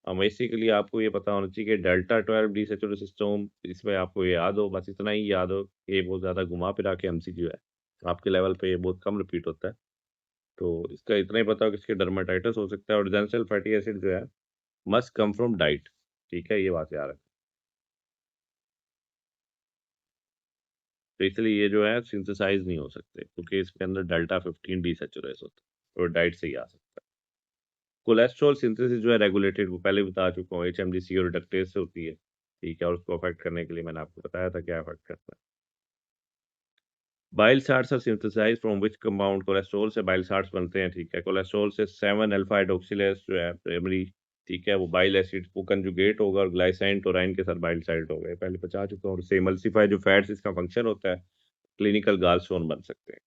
बेसिकली आपको ये पता होना चाहिए कि डेल्टा 12 डीसैचुरेटेड सिस्टम, इसमें आपको ये याद हो, बस इतना ही याद हो कि ये बहुत ज़्यादा घुमा फिरा के एमसीक्यू है, आपके लेवल पे ये बहुत कम रिपीट होता है। तो इसका इतना ही पता हो कि इसके डर्माटाइटिस हो सकता है। और एसेंशियल फैटी एसिड जो है मस्ट कम फ्रॉम डाइट, ठीक है, ये बात याद रखें। तो इसलिए ये जो है सिंथेसाइज नहीं हो सकते क्योंकि इसके अंदर डेल्टा 15 डीसैचुरेट होता है, और डाइट से ही आ सकता है। कोलेस्ट्रॉल सिंथेसिस जो है रेगुलेटेड, वो पहले बता चुका हूँ, एचएमजी और रिडक्टेज से होती है। ठीक है, और उसको अफेक्ट करने के लिए मैंने आपको बताया था क्या अफेक्ट करता है। Bile salts are synthesized from which compound, cholesterol से बाइल साल्ट्स बनते हैं, ठीक है। कोलेस्ट्रॉल से 7 अल्फा हाइड्रोक्सिलेज जो है प्राइमरी, ठीक है, वो बाइल एसिड वो कंजुगेट होगा और ग्लाइसाइन टोराइन के साथ बाइल साल्ट हो गए, पहले बता चुका हूँ। और से एमल्सिफाई जो फैट्स इसका फंक्शन होता है, क्लिनिकल गालस्टोन बन सकते हैं।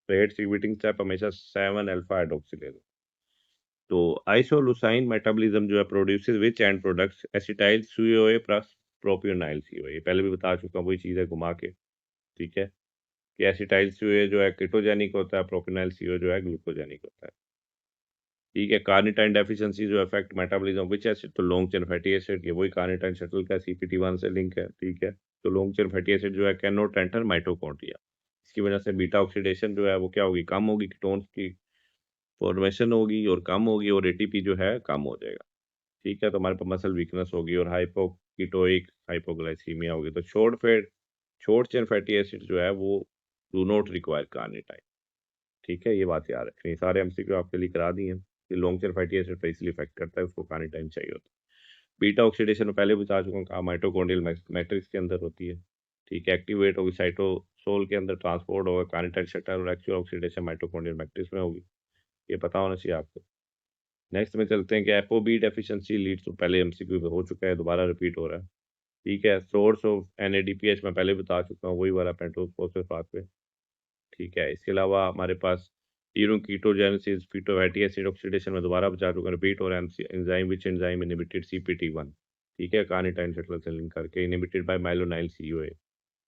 रेट सीविटिंग स्टेप हमेशा 7 अल्फा हाइड्रोक्सिलेज। तो आइसोलुसाइन मेटाबॉलिज्म जो है produces which end products, acetyl CoA plus propionyl CoA, ये पहले भी बता चुका हूँ, वही चीज़ है घुमा के, ठीक है, कि एसिटाइल CoA जो है कीटोजेनिक होता है, प्रोपियोनाइल CO जो है ग्लूकोजेनिक होता है, ठीक है। कार्निटाइन डेफिशिएंसी जो अफेक्ट मेटाबॉलिज्म विच एसिड, तो लॉन्ग चेन फैटी एसिड, ये वही कार्निटाइन शटल का CPT1 से लिंक है, ठीक है। तो लॉन्ग चेन फैटी एसिड जो है कैन नॉट एंटर माइटोकॉन्ड्रिया, इसकी वजह से बीटा ऑक्सीडेशन जो है वो क्या होगी, कम होगी, कीटोन्स की फॉर्मेशन होगी और कम होगी, और ATP जो है कम हो जाएगा, ठीक है। तो हमारे पास मसल वीकनेस होगी और हाइपोकीटोइक हाइपोग्लाइसीमिया होगी। तो शॉर्ट चेन फैटी एसिड जो है वो डू नॉट रिक्वायर कार्निटाइन, ठीक है। ये बात याद रखनी है। सारे MCQ आपके लिए करा दिए हैं कि लॉन्ग चेन फैटी एसिड पे इसलिए इफेक्ट करता है, उसको कार्निटाइन चाहिए होता है। बीटा ऑक्सीडेशन में पहले बता चुका हूँ, कहा माइटोकॉन्ड्रियल मैट्रिक्स के अंदर होती है, ठीक है। एक्टिवेट होगी साइटोसोल के अंदर, ट्रांसपोर्ट होगा कार्निटाइन शटर, और एक्चुअल ऑक्सीडेशन माइटोकॉन्ड्रियल मैट्रिक्स में होगी। ये पता होना चाहिए आपको। नेक्स्ट में चलते हैं कि एपोबी डेफिशिएंसी लीड्स टू, पहले MCQ पे हो चुका है, दोबारा रिपीट हो रहा है, ठीक है। सोर्स ऑफ NADPH मैं पहले बता चुका हूँ, वही वाला पेंटोज फोस्फेट पाथवे, ठीक है। इसके अलावा हमारे पास यूरो कीटोजेनेसिस फीटो फैटी एसिड ऑक्सीडेशन में दोबारा बचा चुका, रिपीट हो रहा है। Enzyme which enzyme inhibited CPT1, ठीक है, कार्निटाइन शटल से लिंक करके, इनिबिटेड बाय माइलोनाइल CoA,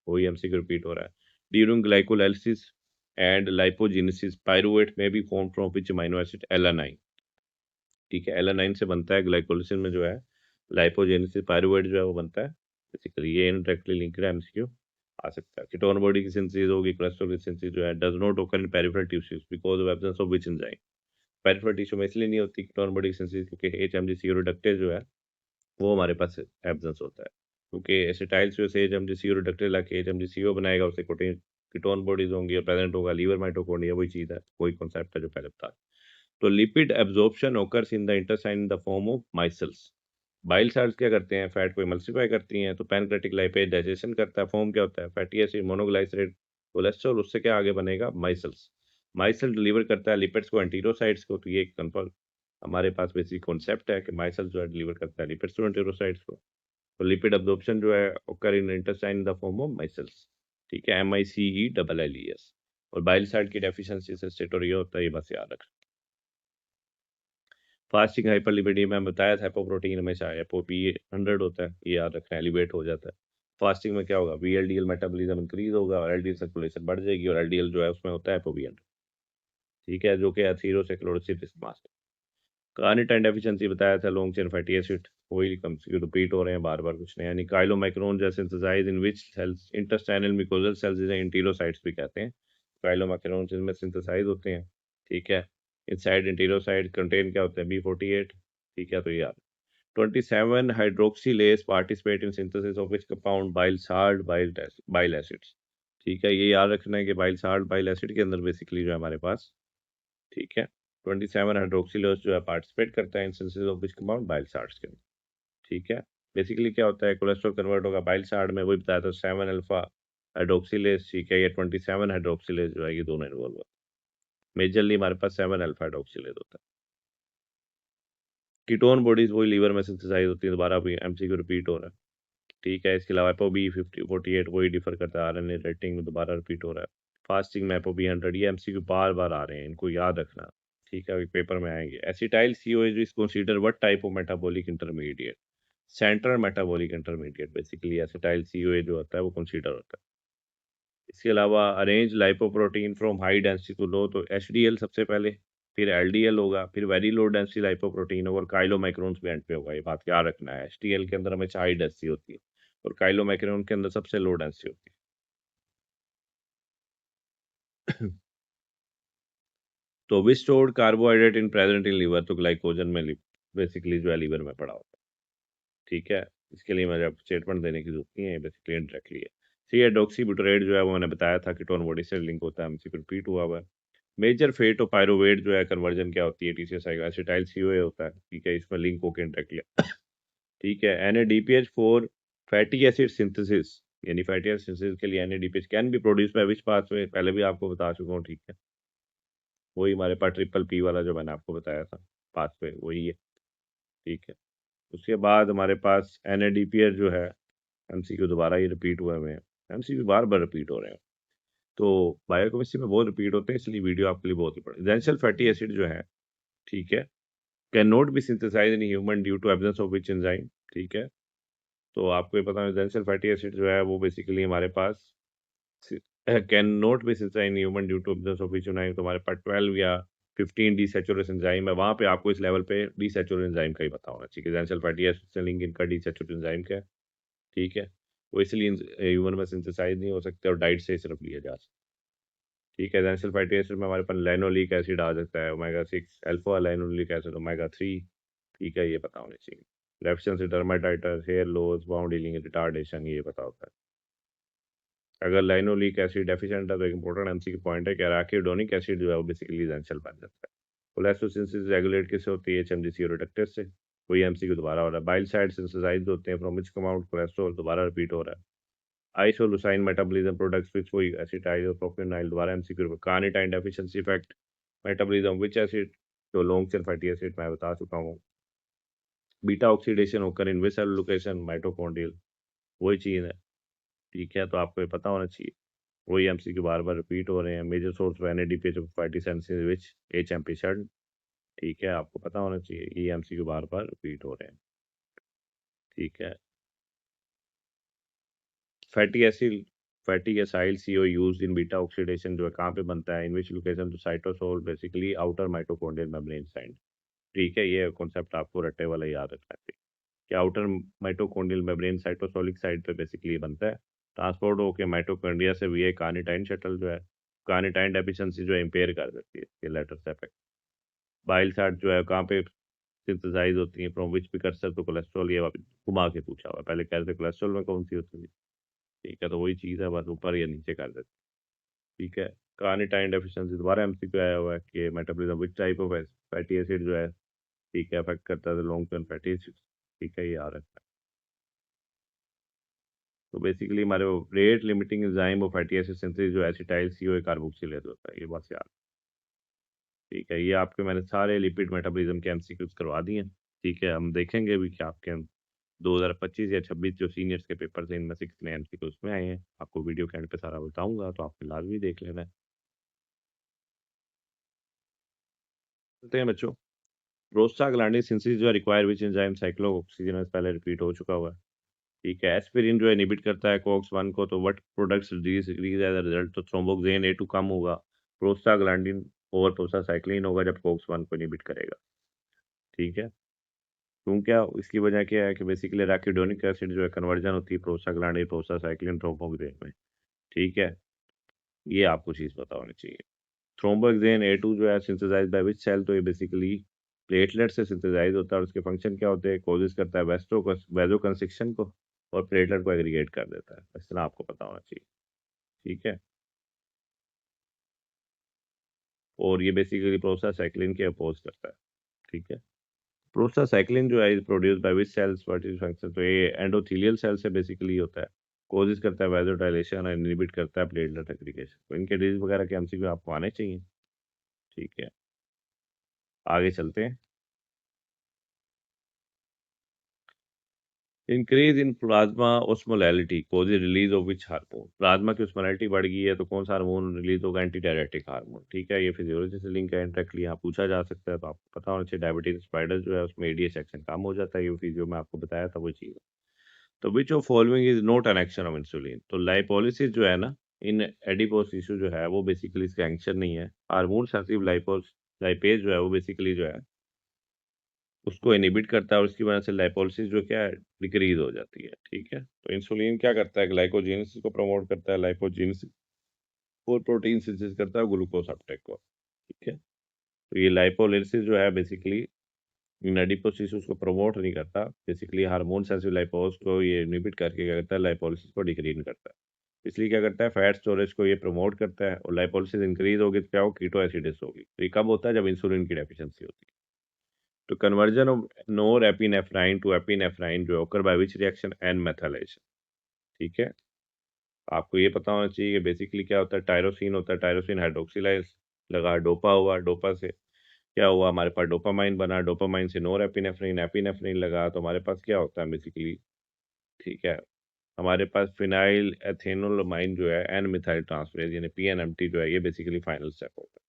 वही MCQ रिपीट हो रहा है। During glycolysis and lipogenesis pyruvate में भी form from which amino acid alanine, ठीक है। एलानाइन से बनता है ग्लाइकोलिसिस में जो है, लाइपोजेनेसिस पायरुवेट जो है वो बनता है, बेसिकली ये इनडायरेक्टली लिंक्ड है, MCQ आ सकता है। कीटोन बॉडी की सिंथेसिस होगी, कोलेस्ट्रॉल की सिंथेसिस जो है does not occur in peripheral tissues because of absence of which enzyme, peripheral tissue में इसलिए नहीं होती कीटोन बॉडी की सिंथेसिस क्योंकि HMG रिडक्टेज जो है वो हमारे पास एब्सेंस होता है, क्योंकि एसिटाइल से HMG रिडक्टेज लाके HMG बनाएगा, उससे कीटोन बॉडीज होंगी और प्रेजेंट होगा लीवर माइटोकॉन्ड्रिया, वही चीज़ है, वही कॉन्सेप्ट है जो पहले बता। तो lipid absorption occurs in the intestine in the form of micelles. Bile salts क्या करते हैं, फैट को इमल्सिफाई करती हैं, तो पैनक्रेटिक लाइपेज डाइजेशन करता है, फॉर्म क्या होता है, फैटी एसिड मोनोग्लाइसरेट कोलेस्ट्रॉल, उससे क्या आगे बनेगा, माइसल्स। माइसल डिलीवर करता है लिपिड्स को एंटीरोसाइड्स को, तो ये कंफर्म हमारे पास बेसिक कॉन्सेप्ट है कि माइसल जो है डिलीवर करता है लिपिड्स को एंटीरोसाइड्स को। तो लिपिड एब्जॉर्प्शन जो है ओकर इन intestine in the form of micelles, ठीक है, MICELLES। और बाइल साल्ट की डेफिशिएंसी से स्टेटोरिया होता है, ये बस याद रखना। फास्टिंग हाइपरलिपिडीमिया में बताया था, एपोप्रोटीन हमेशा एपोपी 100 होता है, ये याद रखना, एलिवेट हो जाता है। फास्टिंग में क्या होगा, VLDL मेटाबॉलिज्म इंक्रीज होगा और LDL सर्कुलेशन बढ़ जाएगी, और LDL जो है उसमें होता है एपोबी 100, ठीक है, जो कि एथीरोसाइक्लोसिस मास्ट। कार्निटाइन डेफिशिएंसी बताया था, लॉन्ग चेन फैटी एसिड, वही कम से रिपीट हो रहे हैं बार बार, कुछ नहीं। यानी काइलोमाइक्रोन जो सिंथेसाइज इन विच सेल्स, इंटेस्टाइनल म्यूकोजल सेल्स जिन्हें इंटीरोसाइट्स भी कहते हैं, काइलोमाइक्रोन जिनमें सिंथेसाइज होते हैं, ठीक है। इनसाइड इंटीरोसाइड कंटेन क्या होते हैं, B48, ठीक है। तो ये 27 hydroxylase participate in synthesis of which compound, bile salt bile acids, ठीक है। ये याद रखना है कि बाइल साल्ट बाइल एसिड के अंदर बेसिकली जो है हमारे पास, ठीक है, 27 हाइड्रोक्सीलेज जो है पार्टिसिपेट करता है in synthesis of which compound, bile salts के अंदर, ठीक है। बेसिकली क्या होता है, कोलेस्ट्रॉल कन्वर्ट होगा बाइल साल्ट में, वही बताया था 7 अल्फा हाइड्रोक्सीलेज, ठीक है। ये 27 हाइड्रोक्सीलेज जो है ये दोनों इन्वॉल्व होता है, मेजरली हमारे पास 7 अल्फा हाइड्रोक्सीलेज होता है। कीटोन बॉडीज वही लीवर में सिंथेसाइज होती है, दोबारा भी MCQ रिपीट हो रहा है, ठीक है। इसके अलावा ApoB48 वही डिफर करता है, RNA रेटिंग में दोबारा रिपीट हो रहा है। फास्टिंग में ApoB100, ये MCQ बार बार आ रहे हैं, इनको याद रखना, ठीक है, अभी पेपर में आएंगे। Acetyl CoA is consider what type of metabolic intermediate, central metabolic intermediate, basically acetyl CoA जो होता है वो कंसीडर होता है। इसके अलावा arrange lipoprotein from high density to low, तो HDL सबसे पहले, फिर LDL होगा, फिर वेरी लो डेंसिटी लाइपोप्रोटीन होगा, और काइलोमाइक्रोन्स भी एंड पे होगा, ये बात याद रखना है। HDL के अंदर हमेशा हाई डेंसिटी होती है और काइलोमाइक्रोन के अंदर सबसे लो डेंसिटी होती है। तो which stored carbohydrate in present in liver, तो ग्लाइकोजन में बेसिकली जो है लीवर में पड़ा होता है, ठीक है। इसके लिए मुझे स्टेटमेंट देने की जरूरत नहीं है, बेसिकली इंडायरेक्टली है। सी एडोक्सीब्यूटेरेट जो है वो मैंने बताया था कीटोन बॉडी से लिंक होता है, हमसे रिपीट हुआ हुआ है। मेजर फेट और पायरोवेट जो है कन्वर्जन क्या होती है, TCS एसिटाइल CoA होता है, ठीक है, इसमें लिंक होकर इंटरेक्ट ठीक है। NADPH4 फैटी एसिड सिंथेसिस, यानी फैटी एसिड सिंथेसिस के लिए NADPH can be produce by which pathway, पहले भी आपको बता चुका हूँ। ठीक है, वही हमारे पास ट्रिपल पी वाला जो मैंने आपको बताया था पाथवे, वही है। ठीक है। उसके बाद हमारे पास NADPH जो है, MCQ दोबारा ही रिपीट हुए हुए हैं, MCQ बार बार रिपीट हो रहे हैं, तो बायोकेमिस्ट्री में बहुत रिपीट होते हैं, इसलिए वीडियो आपके लिए बहुत इंपॉर्टेंट। एसेंशियल फैटी एसिड जो है, ठीक है, can not be synthesize in human due to absence of which enzyme. ठीक है, तो आपको ये पता है एसेंशियल फैटी एसिड जो है वो बेसिकली हमारे पास can not be synthesize in human due to absence of which enzyme, तो हमारे पास 12 या 15 डीसैचुरेशन एंजाइम है, वहां पे आपको इस लेवल पे डीसैचुरेशन एंजाइम का ही पता होना चाहिए। एसेंशियल फैटी एसिड से लिंक इनका डीसैचुरेशन एंजाइम क्या है। ठीक है, वो इसलिए ह्यूमन में सिंथेसाइज नहीं हो सकते और डाइट से ही सिर्फ लिया जा सकता है। ठीक है, एसेंशियल फैटी एसिड में हमारे पास लैनोलिक एसिड आ सकता है, omega 6 alpha linoleic acid, omega 3। ठीक है, ये पता होने चाहिए। Deficiency dermatitis, hair loss, bound healing retardation, ये पता होता है। अगर लाइनोलिक एसिड डेफिशिएंट है तो एक इंपॉर्टेंट एमसीक्यू पॉइंट है कि अराकिडोनिक एसिड जो है वो बेसिकली एसेंशियल बन जाता है। कोलेस्टोसिंथेसिस रेगुलेट किससे होती है? HMG और रिडक्टेज से। वही एमसीक्यू दोबारा हो रहा है। बाइल साइड सिंथेसाइज होते हैं from which come out cholesterol, दोबारा रिपीट हो रहा है। आइसोलुसाइन मेटाबॉलिज्म प्रोडक्ट्स विच वही एसिटाइल और प्रोपियोनाइल, दोबारा MCQ. Carnitine deficiency effect metabolism विच एसिड, जो लॉन्ग चेन फैटी एसिड मैं बता चुका हूँ। बीटा ऑक्सीडेशन होकर इन विच सेल लोकेशन, माइटोकॉन्ड्रियल, वही चीज़ है। ठीक है, तो आपको ये पता होना चाहिए। वही एमसीक्यू बार बार रिपीट हो रहे हैं। Major source of NADPH fatty synthesis which HMP shunt. ठीक है, आपको पता होना चाहिए, ये एमसीक्यू बार बार रिपीट हो रहे हैं। ठीक है। Fatty acid, fatty acyl CO used in beta oxidation जो है कहाँ पे बनता है? इन विच लोकेशन, तो cytosol, basically outer mitochondrial membrane side. ठीक है, ये कॉन्सेप्ट आपको रट्टे वाला याद रखना चाहिए कि outer mitochondrial membrane cytosolic side पे बेसिकली बनता है। ट्रांसपोर्ट होकर माइटोकॉन्ड्रिया से भी कार्निटाइन शटल जो है, कार्निटाइन डेफिशिएंसी जो है इम्पेयर कर देती है, ये लेटर से इफेक्ट। बाइल साल्ट जो है कहाँ पे सिंथेसाइज होती है? From which precursor to cholesterol, ये वापस घुमा के पूछा हुआ है, पहले कह रहे थे कोलेस्ट्रॉल में कौन सी होती है। ठीक है, तो वही चीज़ है, बस ऊपर या नीचे कर देते। ठीक है। कार्निटाइन डेफिशिएंसी दोबारा MCक्यू आया हुआ है कि metabolism which type of fatty acid जो है, ठीक है, अफेक्ट करता है लॉन्ग टर्म फैटी एसिड। ठीक है, ये आ रहा है। तो बेसिकली हमारे वो रेट लिमिटिंग एंजाइम और फैटी एसिड सिंथेसिस जो एसिटाइल CoA कार्बोक्सिलेज होता है, ये बात याद। ठीक है, ये आपके मैंने सारे लिपिड मेटाबॉलिज्म के MCक्यूज करवा दिए हैं। ठीक है, हम देखेंगे भी कि आपके 2025 या 26 जो सीनियर्स के पेपर थे, इनमें से कितने MCक्यूज में आए हैं। आपको वीडियो के एंड पे सारा बताऊंगा, तो आपने लाजमी देख लेना है। चलते हैं बच्चों। प्रोस्टाग्लैंडिन सिंथेसिस जो है रिक्वायर विच एंजाइम, साइक्लोऑक्सीजनेस पहले रिपीट हो चुका हुआ है। ठीक है। एस्पिरिन जो है इनहिबिट करता है COX-1 को, तो what products decrease as a result, तो थ्रोम्बोक्सेन A2 कम होगा, प्रोस्टाग्लैंडिन ओवर प्रोस्टासाइक्लिन होगा जब COX-1 को इनहिबिट करेगा। ठीक है। क्यों, क्या इसकी वजह क्या है कि बेसिकली एराकिडोनिक एसिड जो है कन्वर्जन होती है प्रोस्टाग्लैंडिन प्रोस्टासाइक्लिन थ्रोम्बोक्सेन में। ठीक है, ये आपको चीज़ पता होनी चाहिए। थ्रोम्बोक्सेन A2 जो है सिंथेसाइज बाय विच सेल, तो ये बेसिकली प्लेटलेट से सिंथेसाइज होता है और उसके फंक्शन क्या होते हैं? कोजिस करता है वेजोकंस्ट्रिक्शन को और प्लेटलेट को एग्रीगेट कर देता है। इस तरह आपको पता होना चाहिए। ठीक है, और ये बेसिकली प्रोस्टासाइक्लिन के अपोज करता है। ठीक है। प्रोस्टासाइक्लिन जो है is produce by which cells, what is function, तो ये एंडोथेलियल सेल से बेसिकली होता है। कोजिस करता है वेजोडाइलेशन और इनहिबिट करता है प्लेटलेट एग्रीगेशन। तो इनके डिजीज वगैरह के MCक्यू आपको आने चाहिए। ठीक है, आगे चलते हैं। Increase in plasma osmolality cause release of which hormone, plasma की ऑस्मोलैलिटी बढ़ गई है तो कौन सा हार्मोन रिलीज होगा? Anti diuretic hormone. ठीक है, ये फिजियोलॉजी से लिंक है, इंटरेक्टली यहाँ पूछा जा सकता है, तो आपको पता होना चाहिए। डायबिटीज स्पाइडर जो है उसमें ADH एक्शन कम हो जाता है, ये फिजियो में आपको बताया था वो चीज़। तो which of following is not an action of insulin, तो लाइपोलिसिस जो है ना इन एडिपोस टिश्यू जो है वो बेसिकली इसका एक्शन नहीं है। हार्मोन सेंसिटिव लाइपोस लाइपेज जो है वो बेसिकली जो है उसको इनहिबिट करता है और उसकी वजह से लाइपोलिसिस जो क्या है डिक्रीज हो जाती है। ठीक है, तो इंसुलिन क्या करता है? ग्लाइकोजेनेसिस को प्रमोट करता है, लाइपोजेनेसिस और प्रोटीन सिंथेसिस करता है ग्लूकोज अपटेक को। ठीक है, तो ये लाइपोलिसिस जो है बेसिकली इन एडिपोस टिश्यूज को प्रमोट नहीं करता, बेसिकली हार्मोन सेंसिटिव लाइपोस को ये इनहिबिट करके क्या करता है? लाइपोलिसिस को डिक्रीज करता है। इसलिए क्या करता है? फैट स्टोरेज को ये प्रमोट करता है और लाइपोलिसिस इंक्रीज होगी तो क्या हो? कीटो एसिडिस होगी। तो ये कब होता है? जब इंसुलिन की डेफिशिएंसी होती है। तो conversion of norepinephrine to epinephrine जो occur by which reaction and methylation. ठीक है, आपको ये पता होना चाहिए कि बेसिकली क्या होता है, टायरोसिन होता है, टायरोसिन हाइड्रोक्सिलाइज लगा, डोपा हुआ, डोपा से क्या हुआ, हमारे पास डोपामाइन बना, डोपामाइन से नोर एपिनेफ्रिन, एपिनेफ्रिन लगा, तो हमारे पास क्या होता है बेसिकली, ठीक है, हमारे पास फिनाइल एथेनोलमाइन जो है एन मिथाइल ट्रांसफरेज यानी पीएनएमटी जो है, ये बेसिकली फाइनल स्टेप होता है।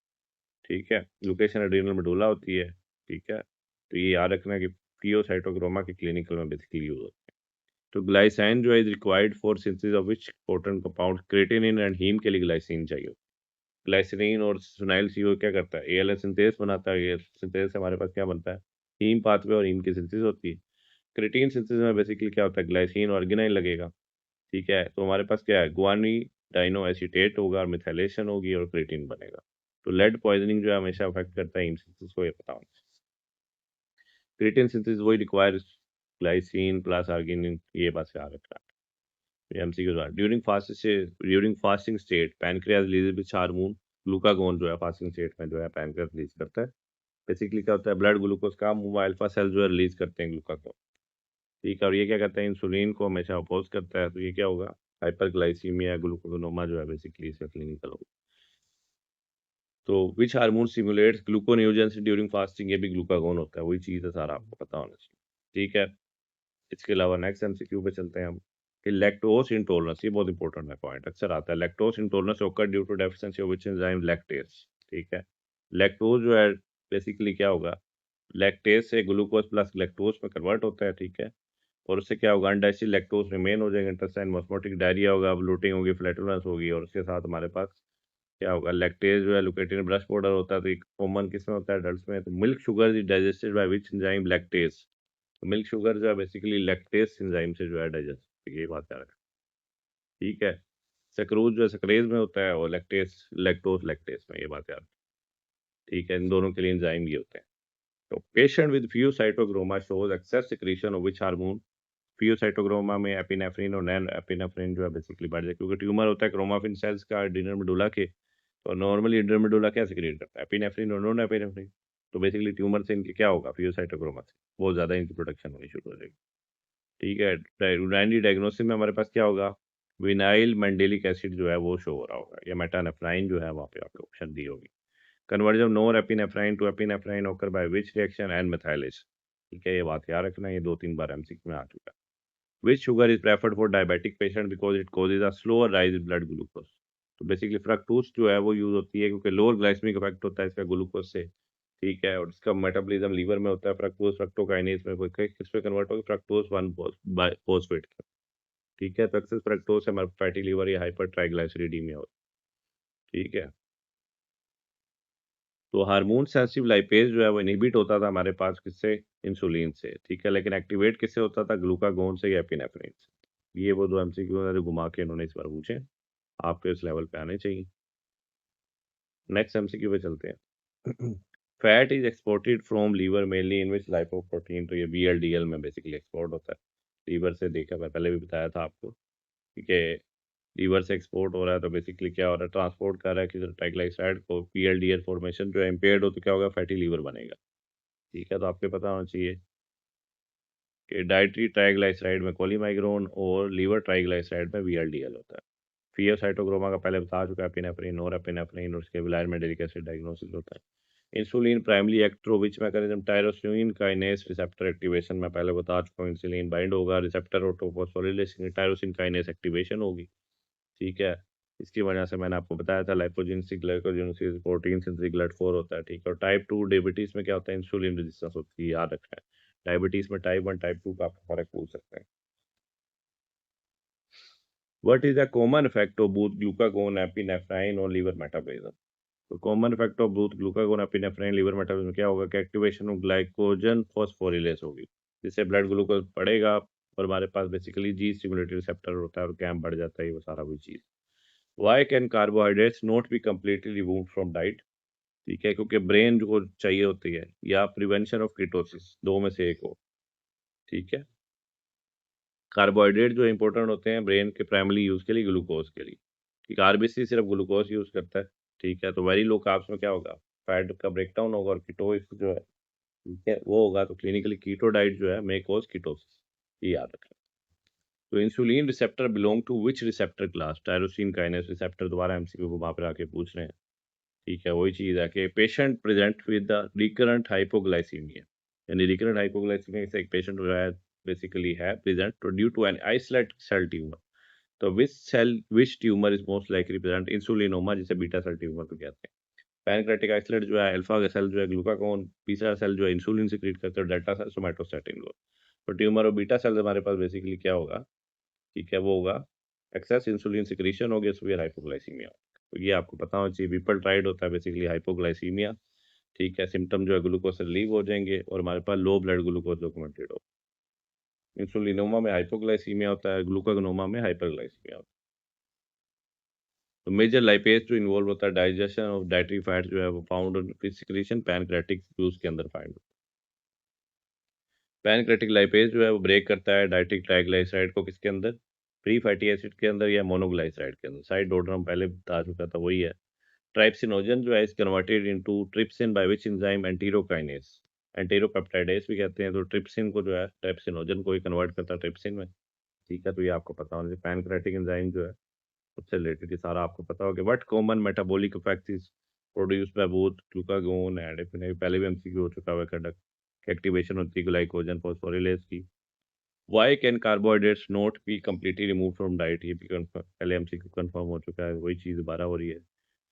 ठीक है, लोकेशन एड्रीनल मेडुला होती है। ठीक है, तो ये याद रखना कि पियोसाइटोक्रोमा के क्लिनिकल में बेसिकली यूज होता है। तो ग्लाइसाइन जो है is required for synthesis of which potent compound, creatinine and heme के लिए ग्लाइसिन चाहिए। ग्लाइसिन और सुनाइल सीओ क्या करता है, एएलएल सिंथेस बनाता है, एएलएल सिंथेस से हमारे पास क्या बनता है, हीम पाथवे और हीम की सिंथेसिस होती है। क्रेटीन सिंथेसिस में बेसिकली क्या होता है, ग्लाइसिन और अर्गिनाइन लगेगा। ठीक है, तो हमारे पास क्या है, गुआनी डाइनो एसीटेट होगा और मिथाइलेशन होगी और क्रेटीन बनेगा। तो लेड पॉइजनिंग जो है हमेशा अफेक्ट करता है हीम सिंथेसिस को, ये पता होना चाहिए। क्रेटीन सिंथेसिस वही रिक्वायर ग्लाइसिन प्लस अर्गिनिन, ये बात याद रखना है। MCQ during fasting state pancreas release which hormone, glucagon जो है फास्टिंग स्टेट में जो है पैनक्रियाज रिलीज करता है। बेसिकली क्या होता है, ब्लड ग्लूकोज कम हुआ, अल्फा सेल जो है रिलीज करते हैं ग्लूकागोन। ठीक है, और ये क्या करता है, इंसुलिन को हमेशा अपोज करता है, तो ये क्या होगा, हाइपरग्लाइसीमिया ग्लूकोनोमा जो है बेसिकली इसका क्लिनिकल होगा। तो which hormone stimulates gluconeogenesis during fasting, ये भी ग्लूकागोन होता है, वही चीज़ है, सारा आपको पता होना चाहिए। ठीक है, इसके अलावा नेक्स्ट एमसीक्यू पे चलते हैं हम कि लैक्टोज इंटॉलरेंस, ये बहुत इंपॉर्टेंट है पॉइंट, अक्सर आता है। Lactose intolerance occur due to deficiency of which enzyme, lactase. ठीक है, लैक्टोज जो है बेसिकली क्या होगा, लैक्टेज से ग्लूकोज प्लस लैक्टोज में कन्वर्ट होता है। ठीक है, और उससे क्या होगा, अनडाइजेस्टेड लैक्टोज रिमेन हो जाएगा इंटेस्टाइन, ऑस्मोटिक डायरिया होगा, ब्लोटिंग होगी, फ्लैटुलेंस होगी, और उसके साथ हमारे पास क्या होगा, लैक्टेज जो है लोकेटेड ब्रश पाउडर होता है, तो एक कॉमन किसमें होता है, एडल्ट्स में। तो milk sugar is digested by which enzyme, lactase. तो मिल्क शुगर जो है बेसिकली लैक्टेज एंजाइम से जो है डाइजेस्ट, ये बात याद रखें। ठीक है, सक्रूज जो है सक्रेज में होता है, और लैक्टेज लैक्टोज लैक्टेज में, ये बात याद। ठीक है, इन दोनों के लिए एंजाइम ये होते हैं। तो पेशेंट विद फियोसाइटोग्रोमा shows excess secretion of which hormone, फियोसाइटोग्रोमा में एपिनेफ्रिन और नैन एपिनेफ्रिन जो है बेसिकली बढ़ जाए, क्योंकि ट्यूमर होता है क्रोमाफिन सेल्स का एड्रेनल मेडुला के। तो नॉर्मली एड्रेनल मेडुला क्या सिक्रिएट करता है, एपिनेफ्रिन और नॉन एपिनेफ्रिन। तो बेसिकली ट्यूमर से इनके क्या होगा, फियोसाइटोग्रोमा से बहुत ज़्यादा इनकी प्रोडक्शन होनी शुरू हो जाएगी। ठीक है, यूनानी डायग्नोसिस में हमारे पास क्या होगा, विनाइल मैंडेलिक एसिड जो है वो शो हो रहा होगा, या मेटानेफ्राइन जो है वहाँ पे आपको ऑप्शन दी होगी। Conversion norepinephrine to epinephrine occur by which reaction and methylation. ठीक है, ये बात याद रखना, ये 2-3 बार एमसीक्यू में आ चुका है। Which sugar is preferred for diabetic patient because it causes a slower rise in blood glucose. तो बेसिकली फ्रक्टोज जो है वो यूज होती है क्योंकि लोअर ग्लाइसेमिक इफेक्ट होता है इसका ग्लूकोज से। ठीक है, और इसका मेटाबॉलिज्म लीवर में होता है, फ्रक्टोज फ्रक्टोकाइनेज में कोई किस पे कन्वर्ट होगा, फ्रक्टोज 1 फोस्फेट। ठीक है, तो एक्सेस फ्रक्टोज से हमारा फैटी लीवर या हाइपर ट्राइग्लाइसरीडीमिया होता है। ठीक है, तो हार्मोन सेंसिटिव लाइपेज जो है वो इनहिबिट होता था हमारे पास किससे, इंसुलिन से। ठीक है, लेकिन एक्टिवेट किससे होता था, ग्लूकागोन से या एपिनेफ्रिन से। ये वो दो एमसीक्यू है जो घुमा के इन्होंने इस बार पूछे, आपके इस लेवल पे आने चाहिए। नेक्स्ट एमसीक्यू पे चलते हैं। Fat is exported from liver mainly in which lipoprotein, तो ये बीएलडीएल में बेसिकली एक्सपोर्ट होता है लीवर से। देखा, मैं पहले भी बताया था आपको, ठीक है, लीवर से एक्सपोर्ट हो रहा है, तो बेसिकली क्या हो रहा है, ट्रांसपोर्ट कर रहा है कि ट्राइग्लिसराइड को, पीएलडीएल फॉर्मेशन जो है इम्पेयर्ड हो, तो क्या होगा, फैटी लीवर बनेगा। ठीक है, तो आपको पता होना चाहिए कि डाइटरी ट्राइग्लिसराइड में कोलीमाइग्रोन और लीवर ट्राइग्लिसराइड में वीएलडीएल होता है। फियोसाइटोक्रोमा का पहले बता चुका है, एपिनेफ्रिन और एपिनेफ्रिन, और उसके विलायर में डेलिक एसिड डायग्नोसिस होता है। Insulin primary acts through which mechanism, tyrosine kinase receptor activation में पहले बता चुका हूँ, इंसुलिन बाइंड होगा, रिसेप्टर और टोफोस्फोरिलेशन टायरोसिन काइनेस एक्टिवेशन होगी। ठीक है, इसकी वजह से मैंने आपको बताया था lipogenesis glycogenesis protein synthesis GLUT4 होता है। ठीक है, और टाइप 2 डायबिटीज में क्या होता है, इंसुलिन रेजिस्टेंस होती है, याद रखना है। डायबिटीज में टाइप 1 टाइप 2 का आप फर्क पूछ सकते हैं। What is the common effect of both glucagon epinephrine और लीवर मेटाबॉलिज्म। तो common effect of both glucagon epinephrine liver metabolism क्या होगा कि एक्टिवेशन ऑफ ग्लाइकोजन फॉस्फोरिलेज होगी, जिससे ब्लड ग्लूकोज बढ़ेगा, और हमारे पास बेसिकली जी स्टिमुलेटरी रिसेप्टर होता है और कैम बढ़ जाता है, वो सारा वही चीज़। Why can carbohydrates not be completely remove from diet. ठीक है, क्योंकि ब्रेन जो चाहिए होती है, या प्रिवेंशन ऑफ कीटोसिस, दो में से एक हो। ठीक है, कार्बोहाइड्रेट जो इंपॉर्टेंट होते हैं ब्रेन के प्राइमरी यूज के लिए, ग्लूकोज के लिए। ठीक है, आरबीसी सिर्फ ग्लूकोज यूज करता है। ठीक है, तो वेरी लो कार्ब्स में क्या होगा, फैट का ब्रेकडाउन होगा, और कीटोस जो है ठीक है, वो होगा तो क्लिनिकली कीटो डाइट जो है मे कॉज कीटोसिस, ये याद रखना। तो insulin receptor belong to which receptor class? Tyrosine kinase receptor, दोबारा एमसीक्यू को वहां पर आके पूछ रहे हैं। ठीक है, वही चीज है कि patient present with the recurrent hypoglycemia, यानी रिकरेंट हाइपोग्लाइसीमिया से एक पेशेंट जो है बेसिकली है present to due to an isolate cell tumour. तो which tumour is most likely present? Insulinoma, जिसे बीटा सेल ट्यूमर तो कहते हैं। पैनक्रेटिक आइसोलेट जो है अल्फा सेल जो है ग्लूकागोन, तीसरा सेल जो है इंसुलिन सिक्रीट करते हैं, डेल्टा सेल सोमैटोस्टेटिन को। तो ट्यूमर और बीटा सेल हमारे पास बेसिकली क्या होगा? ठीक है, वो होगा एक्सेस इंसुलिन सिक्रीशन हो गया, सीवियर हाइपोग्लाइसीमिया। तो ये आपको पता होना चाहिए। विपलट्राइड होता है बेसिकली हाइपोग्लाइसीमिया। ठीक है, सिम्टम जो है ग्लूकोज से रिलीव हो जाएंगे और हमारे पास लो ब्लड ग्लूकोज डॉक्यूमेंटेड हो। इंसुलिनोमा में हाइपोग्लाइसीमिया होता है, ग्लूकागोनोमा में हाइपरग्लाइसीमिया होता है। तो मेजर लाइपेज जो इन्वॉल्व होता है डाइजेशन ऑफ डाइटरी फैट जो है वो फाउंड सिक्रीशन पैनक्रेटिक जूस के अंदर फाइंड। पैनक्रेटिक लाइपेज जो है वो ब्रेक करता है डाइट्रिक ट्राइग्लिसराइड को, किसके अंदर? फ्री फैटी एसिड के अंदर या मोनोग्लाइसराइड के अंदर। साइड ऑर्डर हम पहले बता चुका था, वही है। ट्राइप्सिनोजन जो है is converted into trypsin by which enzyme? Enterokinase, enteropeptidase भी कहते हैं। तो ट्रिप्सिन को जो है ट्राइप्सिनोजन को ही कन्वर्ट करता है ट्रिप्सिन में। ठीक है, तो ये आपको पता होना चाहिए। पैनक्रेटिक एंजाइम जो है उससे रिलेटेड ये सारा आपको पता होगा। What common metabolic effect is produced by both glucagon and पहले भी एमसीक्यू हो चुका है कंडक्ट एक्टिवेशन होती है ग्लाइकोजन फॉस्फोरिलेज की। Why can carbohydrates not be completely remove from diet? ये भी पहले एमसीक्यू कंफर्म हो चुका है, वही चीज दोबारा हो रही है।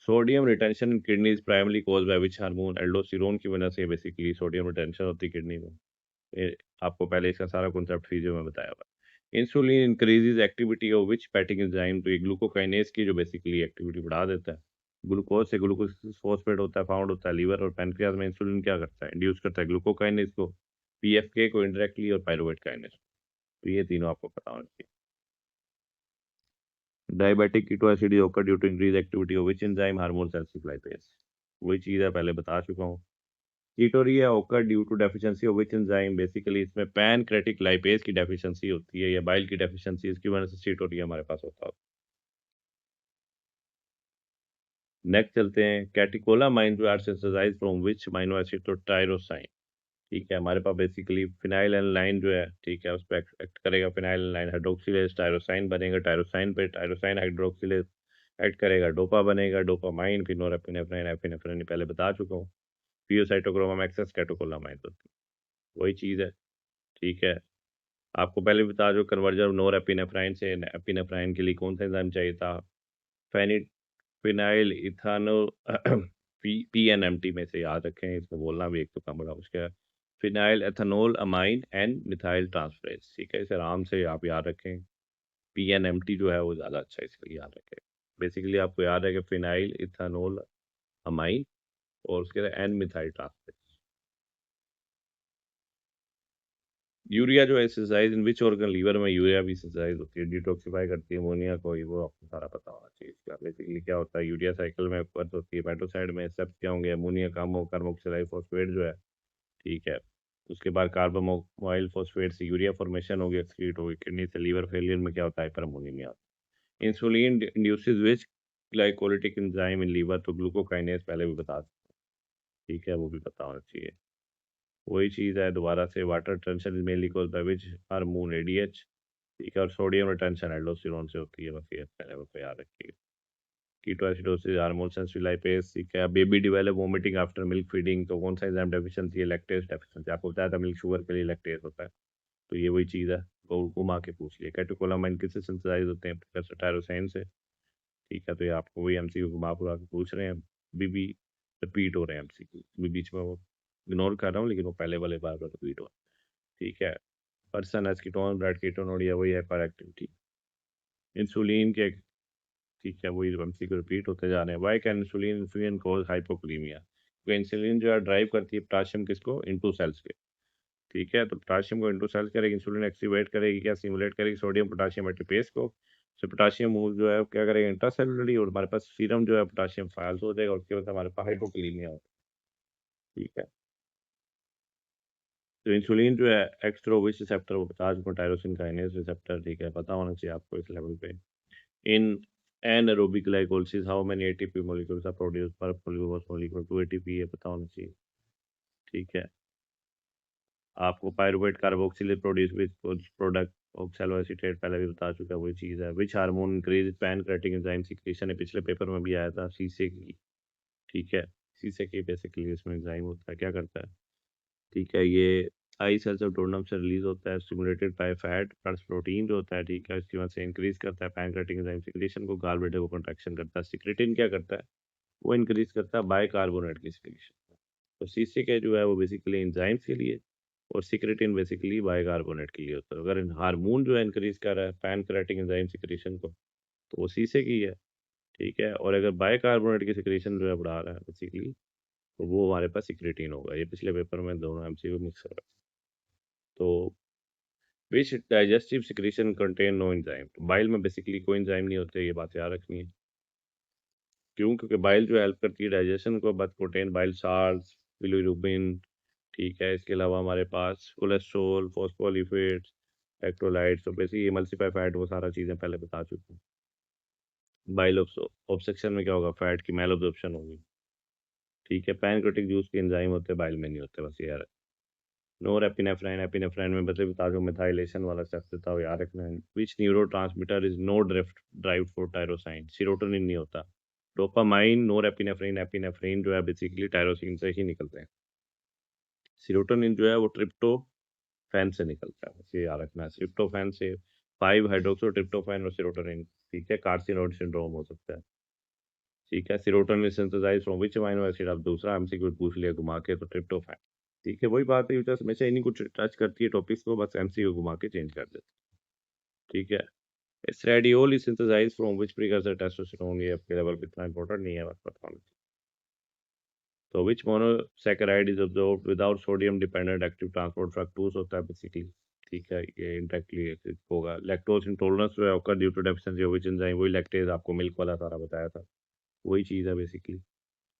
Sodium retention in kidney is primary cause by which hormone? Aldosterone की वजह से बेसिकली सोडियम रिटेंशन होती है किडनी में। आपको पहले इसका सारा कॉन्सेप्ट फिजियो में बताया हुआ है। Insulin increases activity of which फैटिक enzyme? तो ये ग्लूकोकाइनेज की जो बेसिकली एक्टिविटी बढ़ा देता है। ग्लूकोज से ग्लूकोज फॉस्फेट होता है, फाउंड होता है लीवर और पैनक्रियाज में। इंसुलिन क्या करता है? इंड्यूस करता है ग्लूकोकाइनेज को, पीएफके को इनडायरेक्टली और पायरुवेट काइनेज। तो ये तीनों आपको पता होना चाहिए। Diabetic ketoacid occur due to increase activity of which enzyme? Hormone sensitive lipase. वही चीज है, पहले बता चुका हूँ। Steatorrhea occur due to deficiency of which enzyme? Basically इसमें पैनक्रेटिक लाइपेज की डेफिशिएंसी होती है या बाइल की डेफिशिएंसी, इसकी वजह से कीटोरिया हमारे पास होता है। नेक्स्ट चलते हैं, कैटिकोलामाइन जो are synthesized from which amino acid? तो टायरोसाइन। ठीक है, हमारे पास बेसिकली फिनाइल एलानाइन जो है, ठीक है, उस पर एक्ट करेगा फिनाइल एलानाइन हाइड्रोक्सिलेज, टायरोसाइन बनेगा। टायरोसाइन पे टायरोसाइन हाइड्रोक्सिलेज एक्ट करेगा, डोपा बनेगा, डोपामाइन, फिर नोरेपिनेफ्राइन, एपिनेफ्राइन पहले बता चुका हूँ। पियोसाइटोक्रोम में एक्सेस कैटिकोलामाइन होती है, वही चीज़ है। ठीक है, आपको पहले भी बता, जो कन्वर्जन नोर एपिनेफ्राइन से एपिनेफ्राइन के लिए कौन सा एंजाइम चाहिए था? फेनिट फिनाइल इथानो पीएनएमटी में से याद रखें, इसमें बोलना भी एक तो कम बड़ा मुश्किल है। Phenyl ethanol amine and methyl transferase. ठीक है, इसे आराम से आप याद रखें। पीएनएमटी जो है वो ज़्यादा अच्छा है, इसलिए याद रखें। बेसिकली आपको याद है कि फिनाइल इथेनॉल अमाइन और उसके बाद एन मिथाइल ट्रांसफरेज। यूरिया जो exercise in which organ? Liver में यूरिया भी एक्सरसाइज होती है, डिटॉक्सिफाई करती है अमोनिया को, ये वो आपको सारा पता होना चाहिए इसका। बेसिकली क्या होता है, यूरिया साइकिल में वर्क होती है, मेटोसाइड में स्टेप्स क्या होंगे? अमोनिया कम हो, कार्बोक्सिलाइल फॉस्फेट जो है, ठीक है, उसके बाद कार्बोमोइल फॉस्फेट से यूरिया फॉर्मेशन होगी, एक्सक्रीट होगी किडनी से। लीवर फेलियर में क्या होता है? Hyperammonemia. Insulin induces which glycolytic enzyme in liver? तो ग्लूकोकाइनेज पहले भी बता, ठीक है, वो भी पता होना चाहिए। वही चीज़ है, दोबारा से water tension is mainly caused by which hormone? ADH. ठीक है, और सोडियम रिटेंशन एल्डोस्टेरोन से होती है, बस ये लेवल पे याद रखिएगा। Ketoacidosis hormone sensitive lipase. ठीक है, baby develop vomiting after milk feeding, तो कौन सा एंजाइम डेफिशिएंसी है? Lactase deficiency. आपको बताया था मिल्क शुगर के लिए लैक्टेज होता है, तो ये वही चीज़ है, वो घुमा के पूछ लिया। कैटेकोलामाइन किससे सिंथेसाइज होते हैं? प्रोफेसर टायरोसाइन से। ठीक है, तो ये आपको वही एमसीक्यू घुमा फिरा के पूछ रहे हैं। बीबी रिपीट हो रहे हैं एमसीक्यू, बीच में वो इग्नोर कर रहा हूँ, लेकिन वो पहले वाले बार बार रिपीट हो रहे हैं। ठीक है, person as ketone blood ketone, वही हाइपर एक्टिविटी इंसुलिन के। ठीक है, वही एमसीक्यू रिपीट होते जा रहे हैं। Why can insulin insulin cause hypokalemia? तो इंसुलिन जो है ड्राइव करती है पोटाशियम किसको? इनटू सेल्स के। ठीक है, तो पोटाशियम को इनटू सेल्स करेगी, इंसुलिन एक्टिवेट करेगी, क्या स्टिमुलेट करेगी? सोडियम पोटाशियम एटिपेस को। तो पोटाशियम मूव जो है क्या करेगा? इंट्रासेलुलरली, और हमारे पास सीरम जो है पोटाशियम फाइल्स हो जाएगा, उसके बाद हमारे पास हाइपोक्लीमिया होगा। ठीक है, तो इंसुलिन जो है एक्सट्रो विच रिसेप्टर? वो बता चुका हूं, टायरोसिन काइनेज रिसेप्टर। ठीक है, पता होना चाहिए आपको इस लेवल पे। इन anaerobic glycolysis how many ATP molecules are produced per glucose molecule? 2 ATP, ये पता होना चाहिए। ठीक है, आपको pyruvate carboxylate produce with product oxaloacetate पहले भी बता चुका, वही चीज़ है। Which hormone increase pancreatic enzyme secretion है, पिछले पेपर में भी आया था, शीशे की। ठीक है, शीशे की बेसिकली इसमें एंजाइम होता है, क्या करता है? ठीक है, ये आई सेल्स ऑफ डोरनम से रिलीज होता है, stimulated by fat plus protein जो होता है, ठीक है, इसकी वजह से इंक्रीज करता है पैनक्रेटिक एंजाइम सिक्रीशन को, गाल ब्लैडर को कंट्रैक्शन करता है। सिक्रेटिन क्या करता है? वो इंक्रीज करता है बाइकार्बोनेट की सिक्रीशन। तो सीसी के जो है वो बेसिकली एंजाइम्स के लिए, और सिक्रेटिन बेसिकली बाइकार्बोनेट के लिए होता है। अगर हार्मोन जो है इंक्रीज कर रहा है पैनक्रेटिक एंजाइम सिक्रीशन को, तो वो शीशे की है। ठीक है, और अगर बाइकार्बोनेट की सिक्रीशन जो है बढ़ा रहा है बेसिकली, तो वो हमारे पास सिक्रेटिन होगा। ये पिछले पेपर में दोनों एमसीक्यू मिक्स हो रहा है। तो which digestive secretion contain no enzyme, bile में बेसिकली कोई एंजाइम नहीं होते, ये बात याद रखनी है। क्यों? क्योंकि बाइल जो हेल्प करती है डाइजेशन को, but protein bile salts, bilirubin, ठीक है, इसके अलावा हमारे पास कोलेस्ट्रॉल, फॉस्फोलिपिड्स, इलेक्ट्रोलाइट्स, तो बेसिकली एमल्सिफाई फैट, वो सारा चीज़ें पहले बता चुके हैं। बाइल ऑब्सेक्शन में क्या होगा? फैट की मेल ऑब्जॉर्प्शन होगी। ठीक है, पैनक्रेटिक जूस के एंजाइम होते हैं, बाइल में नहीं होते, बस ये यार। नोर एपिनेफ्राइन, एपिनेफ्राइन में बता जो मिथाइलेशन वाला स्टेप देता हो, याद रखना है। Which neurotransmitter is no drift drive for tyrosine, serotonin नहीं होता। डोपामाइन, नोर एपिनेफ्रिन, एपिनेफ्रिन जो है बेसिकली टायरोसिन से ही निकलते हैं। सीरोटोनिन जो है वो ट्रिप्टोफैन से निकलता है, बस ये याद रखना है। ट्रिप्टोफैन से 5 हाइड्रोक्सो ट्रिप्टोफैन और सीरोटोनिन, ठीक है, कार्सिनोड सिंड्रोम हो सकता है। ठीक है, serotonin synthesize from which amino acid, अब दूसरा एमसीक्यू पूछ लिया घुमा के, तो ट्रिप्टोफैन। ठीक है, वही बात है, यूट्रस हमेशा इन्हीं को टच करती है टॉपिक्स को, बस एमसीक्यू घुमा के चेंज कर देते हैं। ठीक है, estradiol is synthesize from which precursor testosterone, ये आपके लेवल पे इतना इंपॉर्टेंट नहीं है, बस पता होना चाहिए। तो which monosaccharide is absorbed without sodium dependent active transport, fructose होता है बेसिकली। ठीक है, ये इंडायरेक्टली होगा। लैक्टोज इंटॉलरेंस जो है occur due to deficiency of which enzyme, वही लैक्टेज, आपको मिल्क वाला सारा बताया था, वही चीज़ है basically.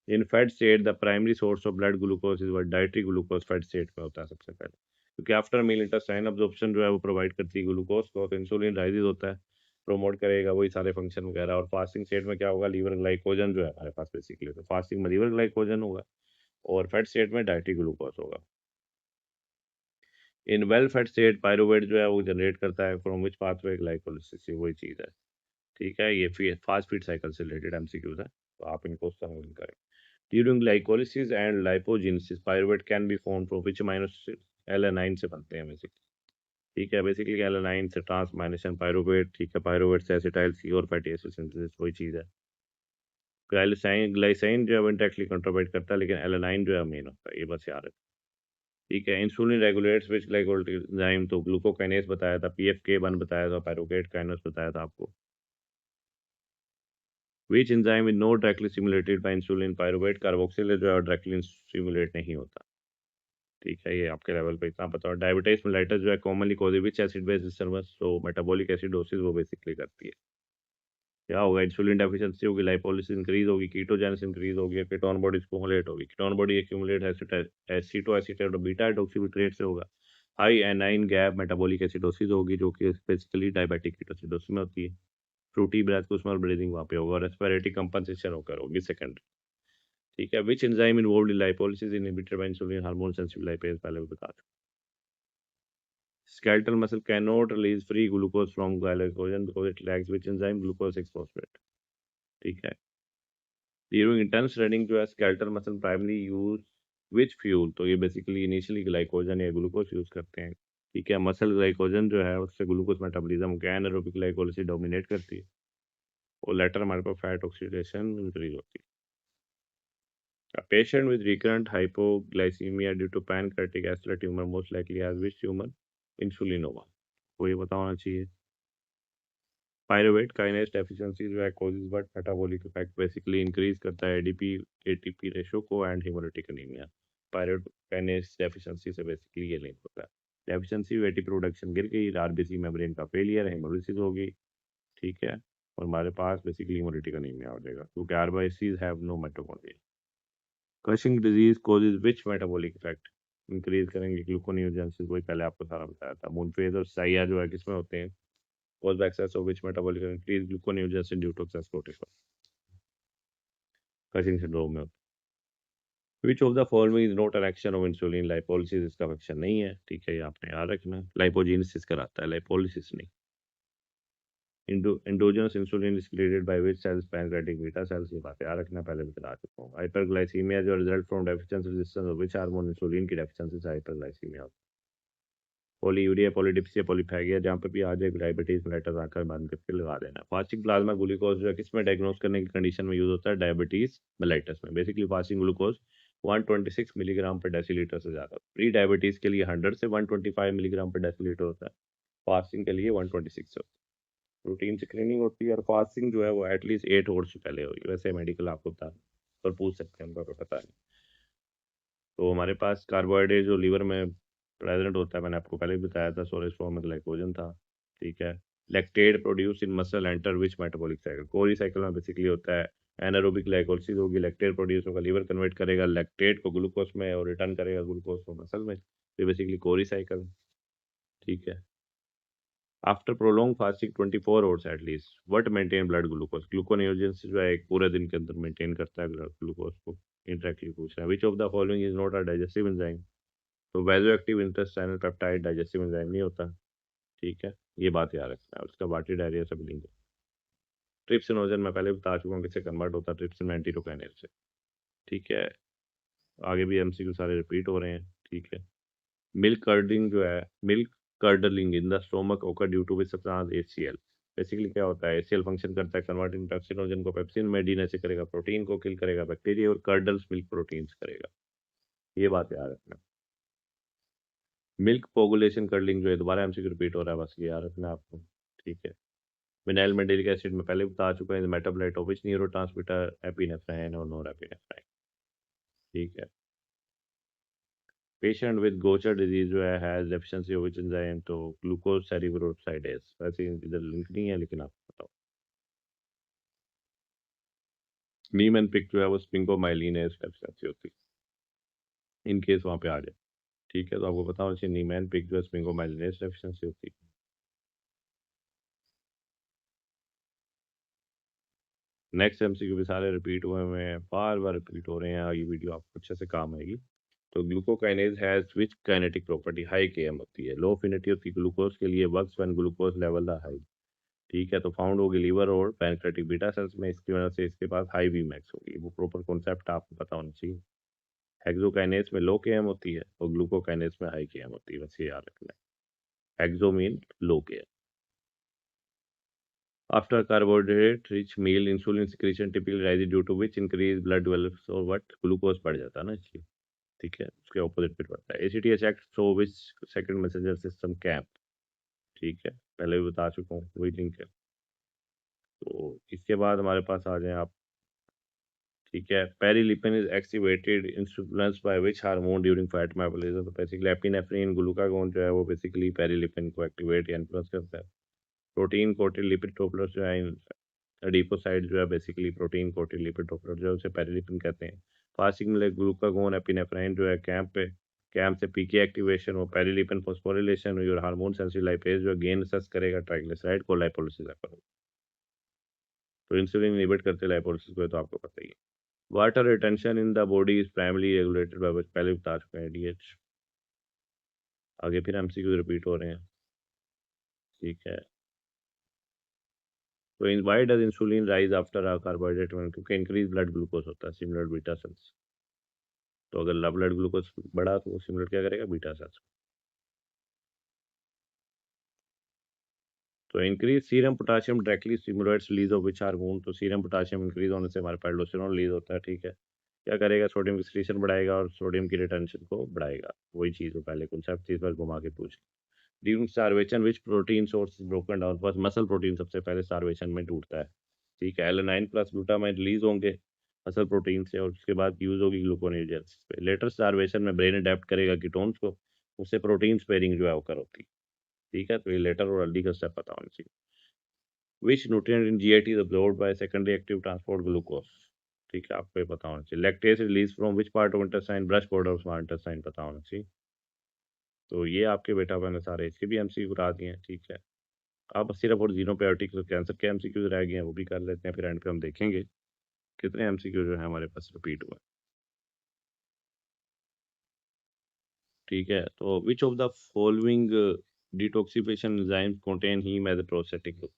In fat state the primary source of blood glucose is what, dietary glucose fat state में होता है सबसे पहले, क्योंकि आफ्टर मील इंटेस्टाइन अब्जॉर्प्शन जो है वो प्रोवाइड करती है ग्लूकोज को, तो इंसुलिन राइजेज होता है, प्रमोट करेगा वही सारे फंक्शन वगैरह। और फास्टिंग स्टेट में क्या होगा? लीवर ग्लाइकोजन जो है हमारे पास बेसिकली, तो फास्टिंग में लीवर ग्लाइकोजन होगा, और फैट स्टेट में डाइटरी ग्लूकोज होगा। In well fat state pyruvate जो है वो जनरेट करता है फ्रॉम विच पाथवे? ग्लाइकोलिसिस, वही चीज़ है। ठीक है, ये फास्ट फीड साइकिल से रिलेटेड एमसीक्यूज है, तो आप इनको समझ करें। During glycolysis and lipogenesis pyruvate can be form from which amino acid? Alanine से बनते हैं बेसिकली। ठीक है, बेसिकली एलानाइन से ट्रांसमाइनेशन पायरुवेट, ठीक है, पायरुवेट से एसिटाइल सी और फैटी एसिड सिंथेसिस, वही चीज़ है। ग्लाइसाइन जो है वो इंडायरेक्टली कंट्रीब्यूट करता है, लेकिन एलानाइन जो है मेन होता है, ये बस याद रखें। ठीक है, इंसुलिन रेगुलेट्स विच ग्लाइकोलाइजाइम, तो ग्लूकोकाइनेस बताया था, PFK1 बताया था, पायरुवेट काइनेस बताया था आपको। विच enzyme is not directly stimulated by insulin? Pyruvate carboxylate जो है डायरेक्टली स्टिमुलेट नहीं होता। ठीक है, ये आपके लेवल पे इतना पता। और डायबिटीज मेलिटस जो है commonly cause which acid base disturbance, तो मेटाबॉलिक एसिडोसिस वो बेसिकली करती है। क्या होगा? इंसुलिन डेफिशिएंसी होगी, लाइपोलिसिस इंक्रीज होगी, कीटोजेनेसिस इंक्रीज होगी, कीटोन बॉडी एक्यूमुलेट होगी। कीटोन बॉडी एक्यूमुलेट एसीटोएसीटेट और बीटा हाइड्रोक्सीबिट्रेट से होगा। High anion gap metabolic acidosis होगी, जो कि बेसिकली डायबिटिक कीटोसिडोसिस में होती है। फ्रूटी ब्रेथ को स्मॉल ब्रीदिंग वहाँ पे होगा, और रेस्पिरेटरी कंपनसेशन होकर होगी सेकेंडरी। ठीक है, which enzyme involved in lipolysis inhibited by insulin hormone sensitive lipase, पहले भी बता चुका। Skeletal muscle cannot release free glucose from glycogen because it lacks which enzyme? Glucose 6-phosphate। ठीक है, ड्यूरिंग इंटेंस रनिंग जो है skeletal muscle primary use which fuel, तो ये बेसिकली इनिशियली ग्लाइकोजन या ग्लूकोज यूज करते हैं। ठीक है, मसल ग्लाइकोजन जो है उससे ग्लूकोज मेटाबॉलिज्म क्या एनारोबिक ग्लाइकोलिसिस डोमिनेट करती है, और लेटर हमारे पास फैट ऑक्सीडेशन इंक्रीज होती है। A patient with recurrent hypoglycemia due to pancreatic islet tumor most likely has which tumor? Insulinoma, को ये पता होना चाहिए। पायरुवेट काइनेस डेफिशिएंसी जो है causes but metabolic effect, basically increase करता है एडीपी एटीपी रेशो को and haemolytic anaemia. Pyruvate kinase deficiency से बेसिकली ये लिंक होता है। डेफिशिएंसी एटी प्रोडक्शन गिर गई, आरबीसी मेम्ब्रेन का फेलियर, हेमोलिसिस होगी। ठीक है, और हमारे पास बेसिकली हेमोलिटिक एनीमिया हो जाएगा, क्योंकि RBCs have no mitochondria. Cushing disease causes which metabolic effect? Increase करेंगे ग्लूकोनियोजेनेसिस, वही पहले आपको सारा बताया था। मूनफेज और साइया जो है किसमें होते हैं? Caused by excess of which metabolic increase gluconeogenesis due to excess cortisol, Cushing syndrome में होता है। Which of the following is not an action of insulin, lipolysis इसका फंक्शन नहीं है, ठीक है, ये आपने याद रखना। लाइपोजेनेसिस कराता है, लाइपोलिसिस नहीं। Endogenous insulin is created by which cells, pancreatic beta cells, ये बात याद रखना, पहले भी बता चुका हूँ। हाइपरग्लाइसीमिया जो result from deficiency resistance of which hormone, insulin की डेफिशिएंसी से हाइपरग्लाइसीमिया। पॉलीयूरिया, पॉलीडिप्सिया, पॉलीफैगिया, जहाँ पे भी आ जाए डायबिटीज में लेटर आकर बंद करके लगा देना। फास्टिंग प्लाज्मा ग्लूकोज जो है किस में डायग्नोस करने की कंडीशन में यूज होता है, डायबिटीज मेलाइटस में। बेसिकली फास्टिंग ग्लूकोज 126 मिलीग्राम पर डेसीलीटर से ज़्यादा। प्री डायबिटीज के लिए 100 से 125 मिलीग्राम पर डेसीलीटर होता है, फास्टिंग के लिए 126 होता है। प्रोटीन स्क्रीनिंग होती है, और फास्टिंग जो है वो एटलीस्ट 8 आवर्स से पहले होगी। वैसे मेडिकल आपको बता पर पूछ सकते हैं, उनको पता नहीं। तो हमारे पास कार्बोहाइड्रेट जो लीवर में प्रेजेंट होता है, मैंने आपको पहले भी बताया था, सोरेस फॉर्म में ग्लाइकोजन था, ठीक है। Lactate produce in muscle enter which metabolic cycle, Cori cycle में बेसिकली होता है। एनारोबिक ग्लाइकोलिसिस होगी, लैक्टेट प्रोड्यूस होगा, लीवर कन्वर्ट करेगा लैक्टेट को ग्लूकोज में और रिटर्न करेगा ग्लूकोज को मसल में, तो बेसिकली कोरी साइकिल, ठीक है। After prolong fasting 24 hours at least, what maintain blood glucose, gluconeogenesis जो है एक पूरे दिन के अंदर मेंटेन करता है ग्लूकोज को। इंटरेक्टली पूछ रहा है, which of the following is not a digestive enzyme, तो value active intestinal peptide digestive enzyme नहीं होता, ठीक है, ये बात याद रखना है। उसका बाटी डायरिया सब लिंक है। ट्रिप्सिनोजन मैं पहले बता चुका हूँ किससे कन्वर्ट होता है, ट्रिप्सिन एंटीरोकाइनेज से, ठीक है। आगे भी एमसीक्यू सारे रिपीट हो रहे हैं, ठीक है। मिल्क कर्डिंग जो है, milk curdling in the stomach occur due to which substance, HCl. Basically क्या होता है, एचसीएल फंक्शन करता है कन्वर्टिंग पेप्सिनोजन को पेप्सिन में, डीनेचर करेगा, प्रोटीन को किल करेगा बैक्टीरिया, और कर्डल्स मिल्क प्रोटीन्स करेगा, ये बात याद रखना। मिल्क कोगुलेशन कर्लिंग जो है, दोबारा एमसीक्यू रिपीट हो रहा है, बस ये याद रखना आपको, ठीक है। विनाइल मेंडेलिक एसिड में पहले बता चुका है, metabolite of which neurotransmitter, epinephrine और नोरेपिनेफ्राइन, ठीक है। पेशेंट विद गोचर डिजीज जो है has deficiency of which enzyme, तो ग्लूकोज सेरिब्रोसाइडेज, वैसे इधर लिंक नहीं है लेकिन आपको बताओ। नीम एंड पिक जो है वो स्पिंकोमाइलिनेज डेफिशिएंसी होती है, इन केस वहाँ पे आ जाए, ठीक है। तो आपको पता होना चाहिए नीम एंड पिक जो है स्पिंकोमाइलिनेज डेफिशिएंसी होती है। नेक्स्ट एमसीक्यू भी सारे रिपीट हुए हैं, बार बार रिपीट हो रहे हैं, ये वीडियो आपको अच्छे से काम आएगी। तो glucokinase has which kinetic property, high KM होती है, लो अफिनिटी होती है ग्लूकोज के लिए, वर्क्स व्हेन ग्लूकोज लेवल है हाई, ठीक है। तो फाउंड होगी लीवर और पैनक्रेटिक बीटा सेल्स में, इसकी वजह से इसके पास हाई वी मैक्स होगी, वो प्रॉपर कॉन्सेप्ट आपको पता होना चाहिए। हेक्सोकाइनेज में लो केएम होती है और ग्लूकोकाइनेज में हाई केएम होती है, बस ये याद रखना है। Hexo mean low KM. After carbohydrate rich meal insulin secretion typically rise due to which increase blood develops और व्हाट, ग्लूकोज बढ़ जाता है ना इसलिए, ठीक है। उसके ऑपोजिट फिर बढ़ता है। ACTH act through which second messenger system cap, ठीक है, पहले भी बता चुका हूँ, वही लिंक है। तो इसके बाद हमारे पास आ जाए आप, ठीक है। Perilipin is activated influence by which hormone during fat metabolism, तो बेसिकली एपिनेफ्रिन ग्लूकागोन जो है वो बेसिकली पेरिलिपिन को एक्टिवेट या इन्फ्लुएंस करता है। प्रोटीन कोटेड लिपिड ट्रोपलर जो है, एडिपोसाइड जो है बेसिकली प्रोटीन कोटेड लिपिड ट्रोपलर जो है उसे पेरिलिपिन कहते हैं। फास्टिंग में ग्लूकागोन एपिनेफ्राइन जो है कैंप से पीके एक्टिवेशन हो, पेरिलिपिन फॉस्फोरिलेशन हो, और हार्मोन सेंसिटिव लाइपेज जो गेन सस करेगा ट्राइग्लिसराइड को, लाइपोलिसिस करो। तो इंसुलिन इनहिबिट करते लाइपोलिसिस को, तो आपको पता ही है। Water retention in the body is primary regulated by, पहले बता चुके हैं, डीएच। आगे फिर एमसीक्यू रिपीट हो रहे हैं, ठीक है। तो in why does insulin rise after a carbohydrate, क्योंकि इंक्रीज ब्लड ग्लूकोज होता है, सिमिलर बीटा सेल्स। तो अगर ब्लड ग्लूकोज बढ़ा तो वो सिमुलेट क्या करेगा, बीटा सेल्स। तो increase serum potassium directly stimulates release of which hormone, तो सीरम पोटाशियम इंक्रीज होने से हमारे पास एल्डोस्टेरोन रिलीज होता है, ठीक है। क्या करेगा, सोडियम की एक्सक्रीशन बढ़ाएगा और सोडियम की रिटेंशन को बढ़ाएगा, वही चीज़ हो पहले कॉन्सेप्ट, इस बार घुमा के पूछ। During starvation which protein source is broken down, बस मसल प्रोटीन सबसे पहले स्टारवेशन में टूटता है, ठीक है। एलेनाइन प्लस ग्लूटामाइन रिलीज होंगे मसल प्रोटीन से, और उसके बाद यूज होगी ग्लूकोनेजेंस पे। लेटर स्टारवेशन में ब्रेन अडेप्ट करेगा कीटोन्स को, उससे प्रोटीन स्पेयरिंग जो है ओकर होती है, ठीक है। तो ये लेटर और अर्ली का स्टेप पता होना चाहिए। Which nutrient in GIT is absorbed by secondary active transport glucose, ठीक है, आपको ये पता होना चाहिए। Lactase release from which part of intestine, brush border of small intestine, पता होना चाहिए। तो ये आपके बेटा मैंने सारे इसके भी एमसीक्यू करा दिए हैं, ठीक है। अब सिर्फ और जीरो प्रायोरिटी कैंसर के एमसीक्यूज रह गए हैं, वो भी कर लेते हैं, फिर एंड पे हम देखेंगे कितने एमसीक्यू जो है हमारे पास रिपीट हुए। ठीक है? तो which of the following detoxification enzymes contain heme as a prosthetic group?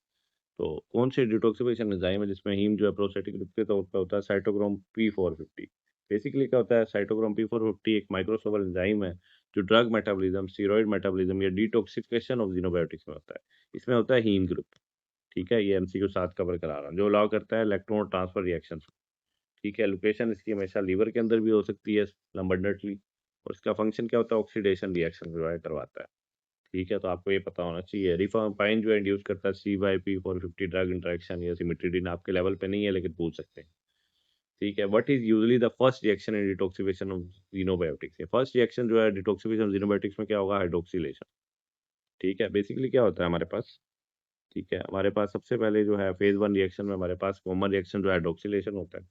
तो कौन से डिटॉक्सिफिकेशन एंजाइम है जिसमें हीम जो है प्रोस्थेटिक ग्रुप के तौर पे होता है? Cytochrome P450। बेसिकली क्या होता है, साइटोक्रोम P450 एक माइक्रोसोमल एंजाइम है जो ड्रग मेटाबॉलिज्म, स्टेरॉइड मेटाबॉलिज्म या डिटॉक्सिफिकेशन ऑफ ज़ीनोबायोटिक्स में होता है। इसमें होता है हीम ग्रुप, ठीक है? ये एमसीक्यू 7 कवर करा रहा हूँ, जो अलाउ करता है इलेक्ट्रॉन ट्रांसफर रिएक्शंस, ठीक है? लोकेशन इसकी हमेशा लीवर के अंदर भी हो सकती है अबंडेंटली, और इसका फंक्शन क्या होता है? ऑक्सीडेशन रिएक्शन जो है करवाता है, ठीक है? तो आपको ये पता होना चाहिए। रिफाम्पाइन जो है इंड्यूस करता है CYP450 ड्रग इंटरेक्शन या सिमिट्रिडिन, आपके लेवल पे नहीं है लेकिन पूछ सकते हैं, ठीक है? What is usually the first reaction in detoxification of xenobiotics? First reaction जो है डिटॉक्सिफिकेशन ऑफ ज़ीनोबायोटिक्स में क्या होगा? हाइड्रॉक्सिलेशन, ठीक है? बेसिकली क्या होता है हमारे पास, ठीक है? हमारे पास सबसे पहले जो है फेज़ 1 रिएक्शन में हमारे पास कॉमन रिएक्शन जो है हाइड्रॉक्सिलेशन होता है,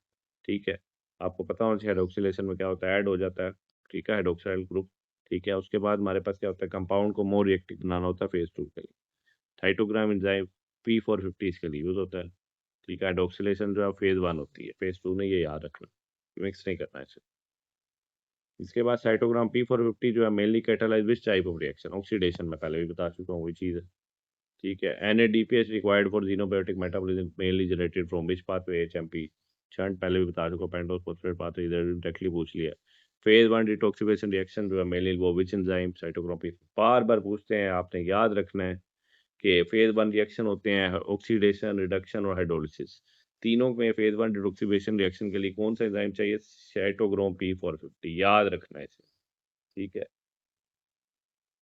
ठीक है? आपको पता होना चाहिए हाइड्रॉक्सिलेशन में क्या होता है? ऐड हो जाता है, ठीक है? हाइड्रॉक्साइल ग्रुप, ठीक है? उसके बाद हमारे पास क्या होता है? कंपाउंड को मोर रिएक्टिव बनाना होता है फेज़ 2 के लिए। साइटोग्राम एंजाइम P450 इसके लिए यूज़ होता है, ठीक है? हाइड्रॉक्सिलेशन जो है फेज़ 1 होती है, फेज़ 2 में ये याद रखना, मिक्स नहीं करना है इसे। इसके बाद साइटोग्राम P450 जो है mainly catalyse which type of reaction? Oxidation, मैं पहले भी बता चुका हूँ वही चीज़ है, ठीक है? NADPH required for xenobiotic metabolism mainly generated from which pathway? HMP shunt, पहले भी बता चुका हूँ, पेंटोस फॉस्फेट पाथवे, इधर डायरेक्टली पूछ लिया। फेज़ 1 डिटॉक्सिफिकेशन रिएक्शन जो है मेनली वो व्हिच एंजाइम? साइटोक्रोम P, बार-बार पूछते हैं, आपने याद रखना है कि फेज़ 1 रिएक्शन होते हैं ऑक्सीडेशन, रिडक्शन और हाइड्रोलिसिस। तीनों में फेज़ 1 डिटॉक्सिफिकेशन रिएक्शन के लिए कौन-सा एंजाइम चाहिए? साइटोक्रोम P450, याद रखना है इसे, ठीक है?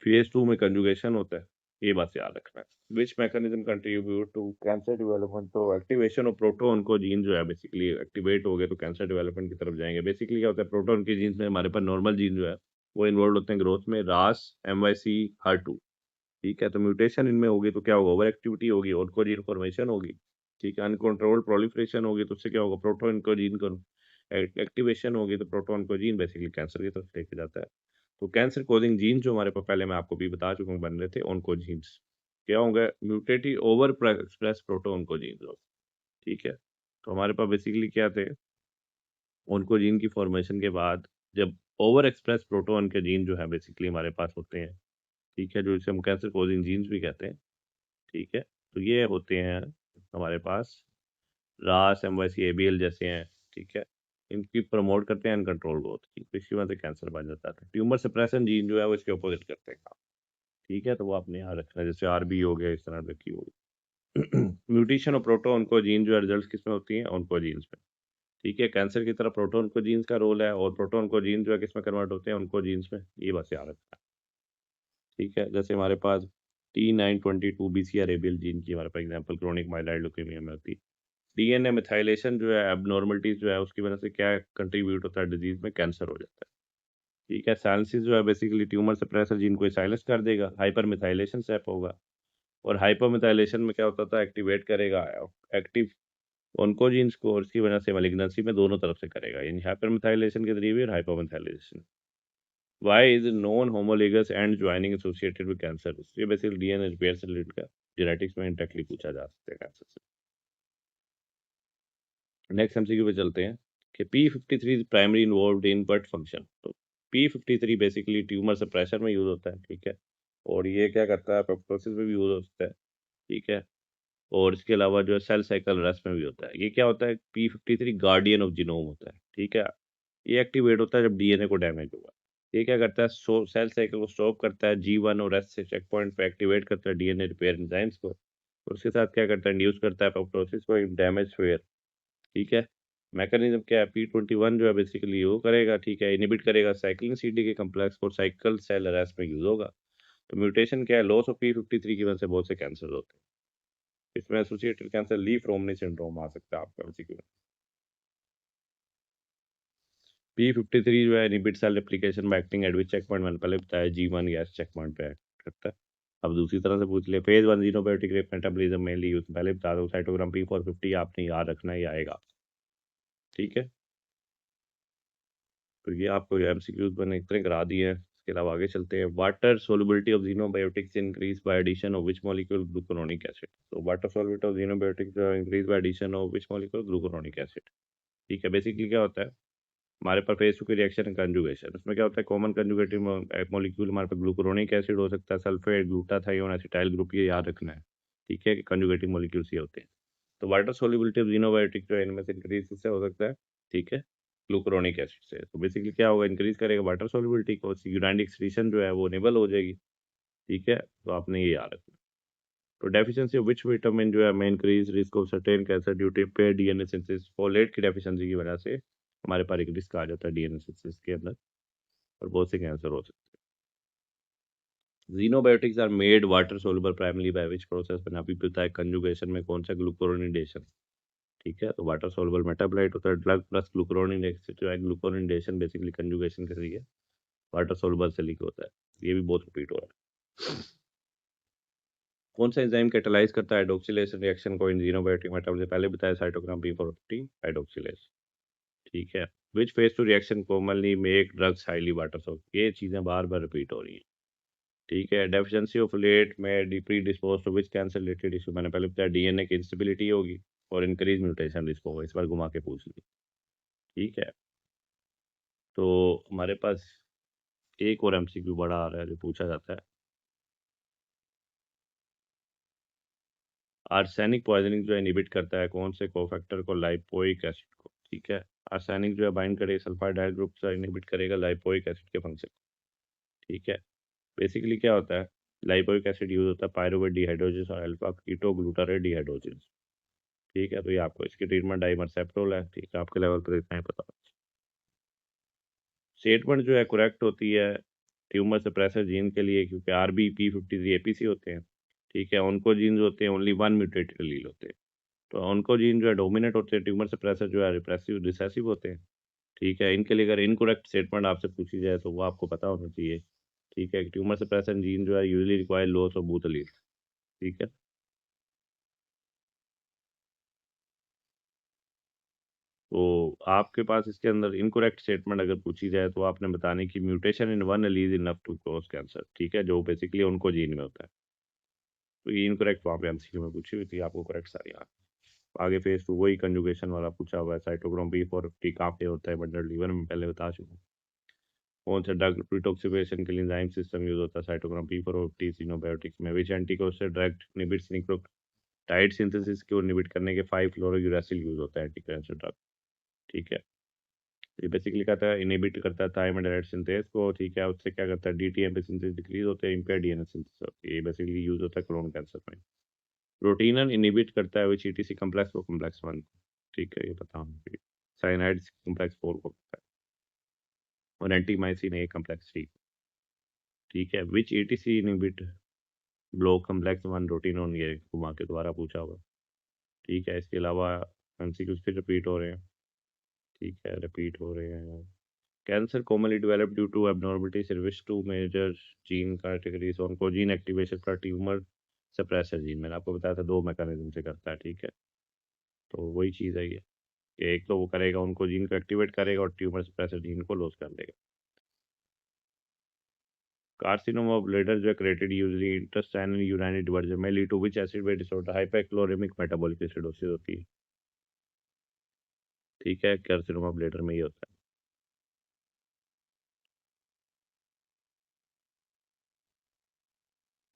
फेज़ 2 में कंजुगेशन होता है, ये बात याद रखना है। Which mechanism contribute to cancer development? तो एक्टिवेशन ऑफ प्रोटॉन को जीन जो है बेसिकली एक्टिवेट हो गए तो कैंसर डेवलपमेंट की तरफ जाएँगे। बेसिकली क्या होता है, प्रोटॉन के जीन्स में हमारे पास नॉर्मल जीन जो है, वो इन्वॉल्वड होते हैं ग्रोथ में, RAS, MYC, HER2, ठीक है? तो म्यूटेशन इनमें होगी तो क्या होगा? ओवर एक्टिविटी होगी, ऑन्कोजीन फॉर्मेशन होगी, ठीक है? अनकंट्रोल्ड प्रोलिफरेशन होगी तो उससे क्या होगा? प्रोटॉन ऑन्कोजीन को एक्टिवेशन होगी तो प्रोटॉन ऑन्कोजीन बेसिकली कैंसर की तरफ लेके जाता है। तो कैंसर कोजिंग जीन जो हमारे पास पहले मैं आपको भी बता चुका हूँ बन रहे थे ऑन्कोजीन्स, क्या होंगे? म्यूटेटिव ओवर एक्सप्रेस प्रोटो ऑन्कोजीन्स, ठीक है? तो हमारे पास बेसिकली क्या थे? ऑन्कोजीन की फॉर्मेशन के बाद जब ओवर एक्सप्रेस प्रोटो के जीन जो है बेसिकली हमारे पास होते हैं, ठीक है? जो इसे हम कैंसर कोजिंग जीन्स भी कहते हैं, ठीक है? तो ये होते हैं हमारे पास रास, MYC, ABL जैसे हैं, ठीक है? इनकी प्रमोट करते हैं अनकंट्रोल ग्रोथ की, तो इसकी वजह से कैंसर बन जाता है। ट्यूमर सप्रेशन जीन जो है वो इसके अपोजिट करते हैं काम, ठीक है? तो वो आपने यहाँ रखना है, जैसे RB हो गया, इस तरह रखी होगी। म्यूटेशन और प्रोटो ऑन्कोजीन जो है रिजल्ट किसमें होती हैं? ऑन्कोजीन्स में, ठीक है? कैंसर की तरह प्रोटो ऑन्कोजीन्स का रोल है, और प्रोटो ऑन्कोजीन जो है किसमें कन्वर्ट होते हैं? ऑन्कोजीन्स में, ये बस याद रखना है, ठीक है? जैसे हमारे पास T922 BCR ABL जीन की हमारे पास एग्जाम्पल क्रोनिक माइलॉइड ल्यूकेमिया में होती है। डीएनए मिथाइलेशन जो है एबनॉर्मलिटीज जो है उसकी वजह से क्या कंट्रीब्यूट होता है डिजीज में? कैंसर हो जाता है, ठीक है? साइलेंसिस जो है बेसिकली ट्यूमर सप्रेसर जीन को साइलेंस कर देगा, हाइपर मिथाइलेशन स्टेप होगा, और हाइपर मिथाइलेशन में क्या होता था? एक्टिवेट करेगा एक्टिव ऑन्कोजीन्स को, और इसकी वजह से मेलिग्नेंसी में दोनों तरफ से करेगा, यानी हाइपर मिथाइलेशन के जरिए भी और hyper methylation. Why is non homologous and joining associated with cancer? ये बेसिकली डीएनए रिपेयर से रिलेटेड का जेनेटिक्स में इंटरेक्टली पूछा जा सकता है कैंसर से। नेक्स्ट एमसीक्यू पे चलते हैं कि P53 primary involved in but function. तो P53 बेसिकली ट्यूमर सप्रेशर में यूज होता है, ठीक है? और ये क्या करता है? एपोप्टोसिस में भी यूज होता है, ठीक है? और इसके अलावा जो है सेल साइकिल रेस्ट में भी होता है। ये क्या होता है? P53 गार्डियन ऑफ जीनोम होता है, ठीक है? ये एक्टिवेट होता है जब डीएनए को डैमेज हुआ। ये क्या करता है? सेल साइकिल को स्टॉप करता है, G1 और S से चेक पॉइंट पे एक्टिवेट करता है डीएनए रिपेयर एंजाइम्स को, और उसके साथ क्या करता है? इंड्यूस करता है एपोप्टोसिस को डैमेज हुए, ठीक है? मैकेनिज्म क्या है? P21 जो है बेसिकली वो करेगा, ठीक है? इनहिबिट करेगा साइक्लिन सीडी के कॉम्प्लेक्स को, साइकिल सेल अरेस्ट में यूज होगा। तो म्यूटेशन क्या है? लॉस ऑफ P53 की वजह से बहुत से कैंसर होते हैं। इसमें associated cancer Li Fraumeni syndrome आ सकता है आपका बेसिकली। P53 जो है inhibit cell replication by acting at which check point? मैंने पहले बताया G1 गैस चेक पॉइंट पे एक्ट करता है। अब दूसरी तरह से पूछ लिया, phase 1 xenobiotic rate metabolism mainly use, पहले बता दो साइटोग्राम P450 आपने याद रखना ही आएगा, ठीक है? तो ये आपको एमसीक्यूज मैंने इतने करा दिए हैं। इसके अलावा आगे चलते हैं। Water solubility of xenobiotics increase by addition of which molecule? Glucuronic acid. तो water solubility of xenobiotics increase by addition of which molecule? Glucuronic acid, ठीक है? बेसिकली क्या होता है? हमारे पास फेज टू की रिएक्शन है कंजुगेशन। उसमें क्या होता है, कॉमन कंजुगेटिव मॉलिक्यूल हमारे पास ग्लूकुरोनिक एसिड हो सकता है, सल्फेट, ग्लूटाथायोन, एसिटाइल ग्रुप, ये याद रखना है। ठीक है कि कंजुगेटिव मॉलिक्यूल्स ये होते हैं। तो वाटर सोल्युबिलिटी ऑफ ज़ीनोबायोटिक जो है इनमें से इंक्रीज किससे हो सकता है, ठीक है, ग्लूकुरोनिक एसिड से। तो बेसिकली क्या होगा, इंक्रीज करेगा वाटर सोल्युबिलिटी को, यूराइल एक्सक्रीशन जो है वो इनेबल हो जाएगी। ठीक है, तो आपने ये याद रखना। तो डेफिशिएंसी ऑफ विच विटामिन जो है में increase risk of certain cancer due to impair DNA synthesis. Folate की डेफिशिएंसी की वजह से हमारे पास एक रिस्क आ जाता है डीएनए सिंथेसिस के अंदर, और बहुत से कैंसर हो सकते हैं। Xenobiotics are made water soluble primarily by which process, मैंने अभी बताया कंजुगेशन में कौन सा, ग्लूकोरोनिडेशन। ठीक है, तो वाटर सोलुबल मेटाबोलाइट होता है ड्रग प्लस ग्लूकोरोनिडेशन, जो है ग्लूकोरोनिडेशन बेसिकली कंजुगेशन के जरिए वाटर सोलुबल से लिंक होता है। ये भी बहुत रिपीट हो रहा है। कौन सा एंजाइम कैटालाइज करता है हाइड्रोक्सिलेशन रिएक्शन को इन ज़ीनोबायोटिक मेटाबॉलिज्म, पहले बताया साइटोक्रोम P450 हाइड्रोक्सिलेज। ठीक है, which phase two reaction commonly make drugs highly water soluble, ये चीजें बार बार रिपीट हो रही हैं। ठीक है, डेफिशिएंसी ऑफ लेट में predispose to which cancer related issue, मैंने पहले बताया डीएनए की इंस्टेबिलिटी होगी और इंक्रीज म्यूटेशन रिस्क होगा। इस बार घुमा के पूछ ली। ठीक है, तो हमारे पास एक और एमसीक्यू बड़ा आ रहा है जो पूछा जाता है, आर्सेनिक पॉइजनिंग जो इनहिबिट करता है कौन से कोफैक्टर को, लाइपोइक एसिड को। ठीक है, आर्सेनिक जो है बाइंड करेगा सल्फाइड डाइल ग्रुप से, इनहिबिट करेगा लाइपोइक एसिड के फंक्शन। ठीक है, बेसिकली क्या होता है, लाइपोइक एसिड यूज होता है पायरुवेट डिहाइड्रोजिनेस और अल्फा कीटो ग्लूटारेट डिहाइड्रोजिनेस। ठीक है, तो ये आपको इसकी ट्रीटमेंट डाइमरसेप्टोल है। ठीक है, आपके लेवल पर इतना ही पता। स्टेटमेंट जो है करेक्ट होती है ट्यूमर सप्रेसर जीन के लिए, क्योंकि RBP53 APC होते हैं। ठीक है, ऑन्कोजीन्स होते हैं ओनली वन म्यूटेटेड एलील होते हैं। तो ऑन्कोजीन जो है डोमिनेट होते हैं, ट्यूमर सप्रेसर जो है रिप्रेसिव रिसेसिव होते हैं। ठीक है, इनके लिए अगर इनकरेक्ट स्टेटमेंट आपसे पूछी जाए तो वो आपको पता होना चाहिए। ठीक है, ट्यूमर सप्रेसर जीन जो है usually require loss of booth allele. ठीक है, तो आपके पास इसके अंदर इनकरेक्ट स्टेटमेंट अगर पूछी जाए तो आपने बताने की mutation in one allele enough to cause cancer. ठीक है, जो बेसिकली उनको जीन में होता है। तो ये इनकरेक्ट वहाँ पे एमसीक्यू में पूछी हुई थी, आपको करेक्ट सारी आ। आगे फेज टू वही कंजुगेशन वाला पूछा हुआ है, साइटोक्रोम P450 कहाँ पे होता है, बंडल लीवर में, पहले बता चुका हूँ। कौन सा ड्रग डिटॉक्सिफिकेशन के लिए एंजाइम सिस्टम यूज होता है, साइटोक्रोम P450 सिनोबायोटिक्स में। विच एंटीकोस्टर ड्रग इनहिबिट्स न्यूक्लियोटाइड सिंथेसिस को इनहिबिट करने के 5 फ्लोरोयूरासिल यूज होता है एंटी ड्रग। ठीक है, ये बेसिकली कहता है इनहिबिट करता है थायमाइड सिंथेस को। ठीक है, उससे क्या करता है DTMP सिंथेसिस डिक्रीज होते हैं, इंपेयर डीएनए सिंथेसिस होती है। ये बेसिकली यूज होता है कोलोन कैंसर में। प्रोटीनन इनहिबिट करता है विच ETC कम्प्लेक्स को, कम्प्लेक्स 1। ठीक है, ये पता होना चाहिए। साइनाइड कम्प्लेक्स 4 को होता है, और एंटीमाइसिन ए कम्प्लेक्स 3। ठीक है, विच ETC इनहिबिट ब्लॉक कम्प्लेक्स 1 रोटीनोन, ये घुमा के दोबारा पूछा होगा। ठीक है, इसके अलावा एमसीक्यूज फिर रिपीट हो रहे हैं। ठीक है, रिपीट हो रहे हैं। Cancer commonly develop due to abnormalities in which two major gene categories, oncogene activation का ट्यूमर सप्रेसर जीन, मैंने आपको बताया था दो मैकेनिज्म से करता है। ठीक है, तो वही चीज़ है ये कि एक तो वो करेगा उनको जीन को एक्टिवेट करेगा और ट्यूमर सप्रेसर जीन को लॉस कर देगा। कार्सिनोमा ऑफ ब्लैडर जो created usually intestinal urinary diversion में lead to which acid base disorder, hyperchloraemic metabolic acidosis होती है। ठीक है, कार्सिनोमा ब्लैडर में ये होता है।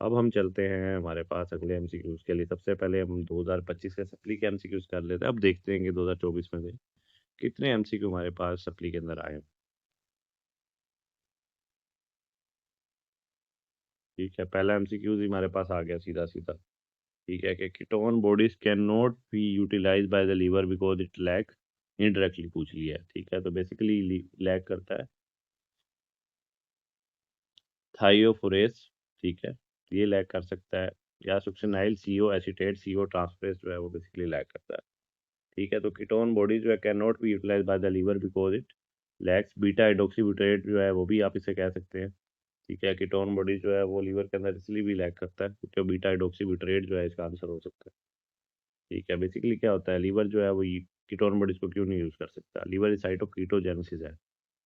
अब हम चलते हैं हमारे पास अगले एमसीक्यूज के लिए। सबसे पहले हम 2025 के सप्ली के एमसीक्यूज कर लेते हैं, अब देखते हैं कि 2024 में से कितने एमसीक्यू हमारे पास सप्ली के अंदर आए हैं। ठीक है, पहला एमसीक्यू ही हमारे पास आ गया सीधा सीधा। ठीक है, कि ketone bodies can not be utilise by the liver because it lack, indirectly पूछ लिया है। ठीक है, तो बेसिकली लैक करता है थाइयोफोरेस। ठीक है, ये लैक कर सकता है, या सुक्सिनाइल CO एसिटेट CO ट्रांसफरेस जो है वो बेसिकली लैक करता है। ठीक है, तो कीटोन बॉडी जो है can not be utilise by the liver because it lacks beta hydroxybutyrate जो है वो भी आप इसे कह सकते हैं। ठीक है, कीटोन बॉडी जो है वो लीवर के अंदर इसलिए भी लैक करता है क्योंकि बीटा हाइड्रोक्सीब्यूटेट जो है इसका आंसर हो सकता है। ठीक है, बेसिकली क्या होता है, लीवर जो है वो कीटोन बॉडीज को क्यों नहीं यूज कर सकता, liver is site of ketogenesis है।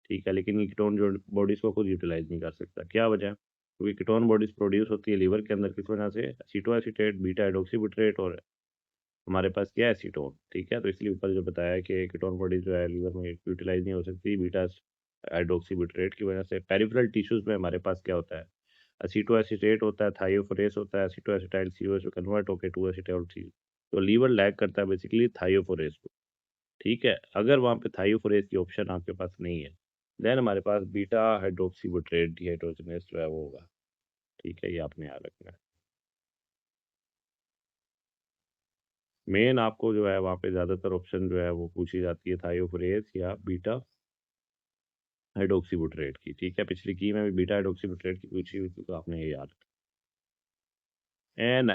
ठीक है, लेकिन ये कीटोन जो बॉडीज को खुद यूटिलाइज नहीं कर सकता, क्या वजह है, क्योंकि कीटोन बॉडीज प्रोड्यूस होती है लीवर के अंदर किस वजह से, एसीटोएसिटेट, बीटा हाइड्रोक्सीब्यूटेट और हमारे पास क्या है, एसीटोन। ठीक है, तो इसलिए ऊपर जो बताया कि कीटोन बॉडी जो है लीवर में यूटिलाइज नहीं हो सकती बीटा हाइड्रोक्सीब्यूटरेट की वजह से। पेरिफेरल टिश्यूज में हमारे पास क्या होता है, असीटो एसीटेट होता है, थायोफोरेस होता है, असीटो एसिटाइल सीओएच कन्वर्ट होकर टू एसीटोल सी। तो लीवर लैग करता है बेसिकली थायोफोरेस को। ठीक है, अगर वहाँ पे थायोफोरेस की ऑप्शन आपके पास नहीं है, देन हमारे पास बीटा हाइड्रोक्सीब्यूटरेट डिहाइड्रोजनेस जो है वो होगा। ठीक है, ये आपने याद रखना है। मेन आपको जो है वहाँ पे ज़्यादातर ऑप्शन जो है वो पूछी जाती है थायोफोरेस या बीटा हाइड्रोक्सीब्यूटरेट की। ठीक है, पिछली की में भी बीटा हाइड्रोक्सीब्यूटरेट की पूछी हुई थी, तो आपने ये याद। एन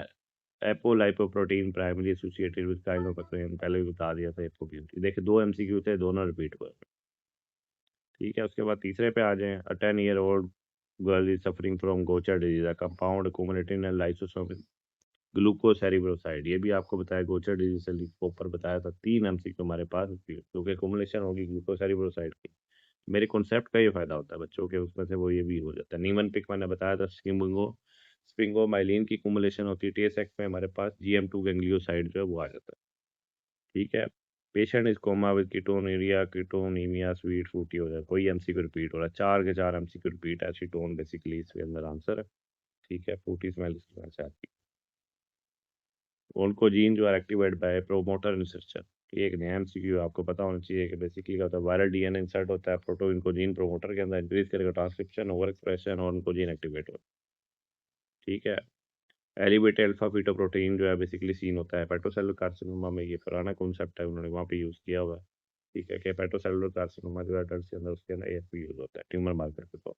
एपोलाइपोप्रोटीन प्राइमरी एसोसिएटेड विद काइनोबैक्टीरियम, पहले भी बता दिया था एपो की। देखिए 2 एमसीक्यू थे, दोनों रिपीट हुए। ठीक है, उसके बाद तीसरे पे आ जाएं। A 10 year old girl is suffering from Gaucher disease, a compound accumulating in lysosome glucocerebroside. ये भी आपको बताया गोचर डिजीज से ऊपर बताया था। 3 एमसीक्यू हमारे पास क्योंकि अक्यूमुलेशन होगी ग्लूकोसेरिब्रोसाइड की। मेरे कॉन्सेप्ट का ये फायदा होता है बच्चों के, उसमें से वो ये भी हो जाता है। नीमन पिक मैंने बताया था, स्पिंगोमाइलिन की कुमुलेशन होती है टीएसएक्स में, हमारे पास जीएम2 गैंग्लियोसाइड जो है वो आ जाता है। ठीक है, patient is coma with ketonuria ketonaemia sweet fruity हो जाए। कोई एमसीक्यू रिपीट हो रहा है, 4 के 4 एमसीक्यू रिपीट है। एसीटोन बेसिकली इसके अंदर आंसर है। ठीक है, फूटी स्मेल इसकी वजह से आती है। ओन्कोजीन जो है एक्टिवेट बाय प्रोमोटर इंसर्शन। ये एक नया एमसीक्यू आपको पता होना चाहिए कि बेसिकली क्या होता है, वायरल डीएनए इंसर्ट होता है प्रोटोइनकोजीन प्रोमोटर के अंदर, इंक्रीज करेगा ट्रांसक्रिप्शन ओवर एक्सप्रेशन और उनकोजीन एक्टिवेट होगा। ठीक है, एलिवेटेड अल्फा बीटा प्रोटीन जो है बेसिकली सीन होता है हेपेटोसेलुलर कार्सिनोमा में। ये पुराना कॉन्सेप्ट है, उन्होंने वहाँ पे यूज़ किया हुआ है। ठीक है, कि हेपेटोसेलुलर कार्सिनोमा जो है अडल्ट के अंदर, उसके अंदर एएफपी यूज़ होता है ट्यूमर मार्कर के तौर।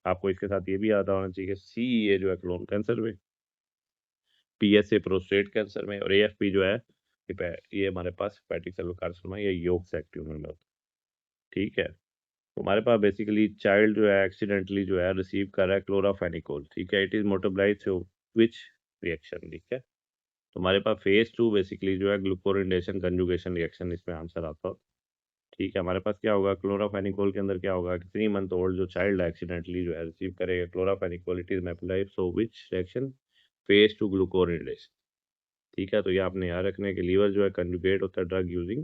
आपको इसके साथ ये भी याद होना चाहिए कि सीईए जो है क्लोन कैंसर में, पीएसए प्रोस्टेट कैंसर में, और एएफपी जो है ये हमारे पास हेपेटिक सेलुलर कार्सिनोमा या योग सैक ट्यूमर में होता है। ठीक है, तो हमारे पास बेसिकली चाइल्ड जो है एक्सीडेंटली जो है रिसीव कर रहा है क्लोराफेनिकोल। ठीक है, it is metabolised through which reaction. ठीक है, तो हमारे पास फेज 2 बेसिकली जो है ग्लूकोरिनेशन कंजुगेशन रिएक्शन, इसमें आंसर आता है। ठीक है, हमारे पास क्या होगा क्लोराफेनिकोल के अंदर क्या होगा कि 3 मंथ ओल्ड जो चाइल्ड एक्सीडेंटली जो है रिसीव करेगा chloramphenicol, it is metabolised so which reaction, phase 2 glucuronidation. ठीक है, तो ये आपने याद रखने के लीवर जो है कंजुगेट होता है drug using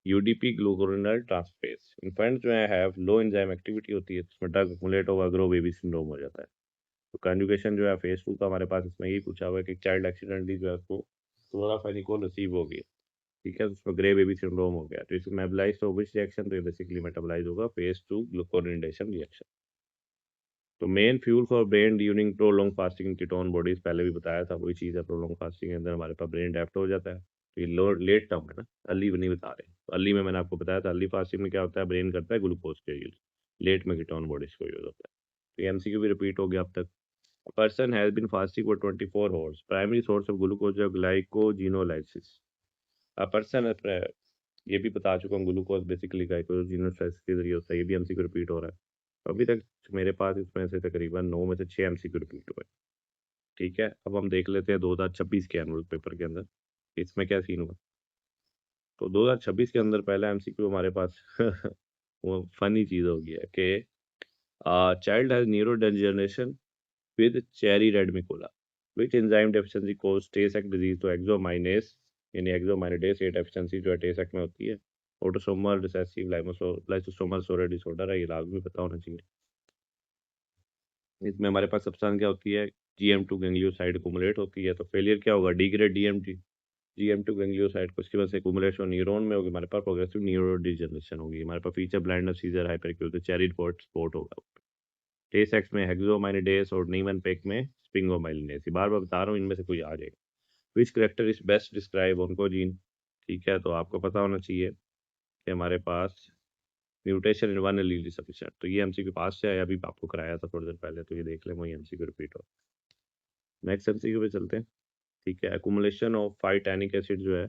UDP glucuronyl transferase. Infant जो है हैव लो एंजाइम एक्टिविटी होती है, उसमें ड्रग एक्मुलेट होगा, ग्रो बेबी सिंड्रोम हो जाता है। तो कंजुगेशन जो है फेज 2 का हमारे पास इसमें यही पूछा हुआ है कि चाइल्ड एक्सीडेंटली जो है उसको क्लोराफेनिकोल रिसीव हो गया। ठीक है, तो उसमें ग्रे बेबी सिंड्रोम हो गया, तो इसमें मेटाबोलाइज हो विच रिएक्शन, तो ये बेसिकली मेटाबोलाइज होगा फेज 2 ग्लूकोरिनेशन रिएक्शन। तो main fuel for brain during prolong fasting ketone bodies, पहले भी बताया था, वही चीज़ है। प्रोलॉन्ग फास्टिंग के अंदर हमारे पास ब्रेन डेप्ट हो जाता है। तो ये लो लेट टर्म है ना, अर्ली नहीं बता रहे। तो अर्ली में मैंने आपको बताया था, अर्ली फास्टिंग में क्या होता है, ब्रेन करता है ग्लूकोज का यूज, लेट में कीटोन बॉडीज को यूज होता है। तो ये एमसीक्यू भी रिपीट हो गया अब तक। Person has been fasting for 24 hours, primary source of glucose glycogenolysis. A person, ये भी बता चुका हूँ, ग्लूकोज बेसिकली ग्लाइकोजिनोलाइसिस के जरिए होता है। ये भी एमसीक्यू रिपीट हो रहा है। अभी तक मेरे पास इसमें से तकरीबन 9 में से 6 एमसीक्यू रिपीट हुए। ठीक है, अब हम देख लेते हैं 2026 के एनुअल पेपर के अंदर इसमें क्या सीन हुआ। तो 2026 के अंदर पहला एमसीक्यू हमारे पास वो फनी चीज़ हो गया कि child has neurodegeneration with cherry red macula, which enzyme deficiency causes Tay Sachs disease. तो एक्सोमाइनेस यानी एक्सोमाइनेडेस, ये डेफिशिएंसी जो है टेसेक में होती है। Autosomal recessive lysosomal sorrel disorder है, ये लाजमी पता होना चाहिए। इसमें हमारे पास सब्सटेंस क्या होती है, जीएम2 गैंग्लियोसाइड कुमुलेट होती है। तो फेलियर क्या होगा, डिग्रेड डीएमटी जीएम2 गैंग्लियोसाइड को, उसकी वजह से कुमुलेशन न्यूरॉन में होगी, हमारे पास प्रोग्रेसिव न्यूरो डिजनरेशन होगी। हमारे पास feature blindness, seizure, hyperacusis, cherry red spot होगा। टेस एक्स में हेक्सोमाइनिडेस और नीमन पेक में स्पिंगोमाइलिनेस। बार बार बता रहा हूँ, इनमें से कोई आ जाएगा। Which character is best describe oncogene. ठीक है, तो आपको पता होना चाहिए कि हमारे पास mutation in one allele sufficient. तो ये एमसीक्यू पास से आया, अभी आपको कराया था थोड़ी देर पहले, तो ये देख लें, वही एमसीक्यू रिपीट हो। नेक्स्ट एमसीक्यू पे चलते हैं। ठीक है, एकुमुलेशन ऑफ फाइटैनिक एसिड जो है,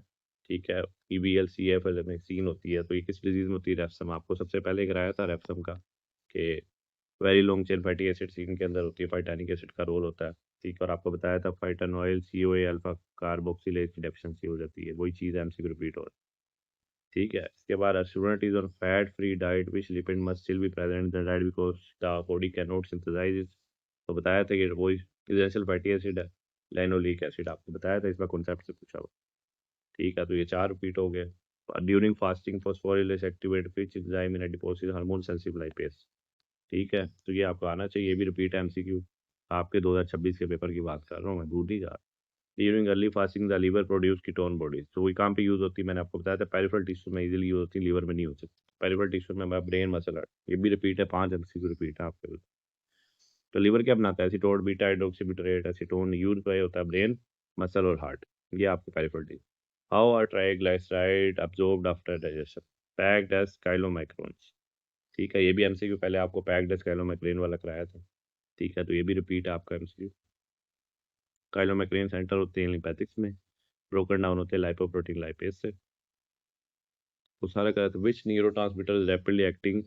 ठीक है, पीबीएल सी एफ में सीन होती है। तो ये किस डिजीज में होती है, रेप्सम। आपको सबसे पहले कराया था रेप्सम का, कि very long chain fatty acid सीन के अंदर होती है, फाइटैनिक एसिड का रोल होता है। ठीक है, और आपको बताया था फाइटानॉइल सीओए अल्फा कार्बोक्सिलेज की डेफिशिएंसी हो जाती है, वही चीज़ एमसीक्यू रिपीट हो रहा है। ठीक है, इसके बाद student is on fat free diet which lipid must still be present in the diet because the body can not synthesise it. तो बताया था कि वो इसेंशियल फैटी एसिड है, लैनोलिक एसिड, आपको बताया था, इसका कॉन्सेप्ट से पूछा हुआ। ठीक है, तो ये 4 रिपीट हो गए। During fasting phosphorylase activate which enzyme in adipose hormone sensitive lipase. ठीक है, तो ये आपको आना चाहिए, ये भी रिपीट है एमसीक्यू। आपके 2026 के पेपर की बात कर रहा हूँ मैं, दूर नहीं जा रहा। During early fasting the liver produce ketone bodies, तो वही काम पे यूज होती है, मैंने आपको बताया था पेरिफेरल टिश्यू में इजीली यूज होती है, लीवर में नहीं हो सकती। पेरिफेरल टिश्यू में ब्रेन मसल, ये भी रिपीट है, 5 एमसीक्यू रिपीट है आपके। तो लीवर क्या बनाता है? Acetone, beta hydroxybutyrate, acetone use पे होता है ब्रेन, मसल और हार्ट। ये आपके peripheral tissue. How are triglyceride absorbed after digestion? Packed as chylomicrons. ठीक है, ये भी एमसीक्यू पहले आपको पैक्ड एज काइलोमाइक्रोन वाला कराया था। ठीक है, तो ये भी रिपीट है आपका एमसीक्यू। काइलोमाइक्रोन सेंटर होते हैं लिम्फेटिक्स में, ब्रोकन डाउन होते हैं लाइपोप्रोटीन लाइपेज से। वो सारा कहता है which neurotransmitter is rapidly acting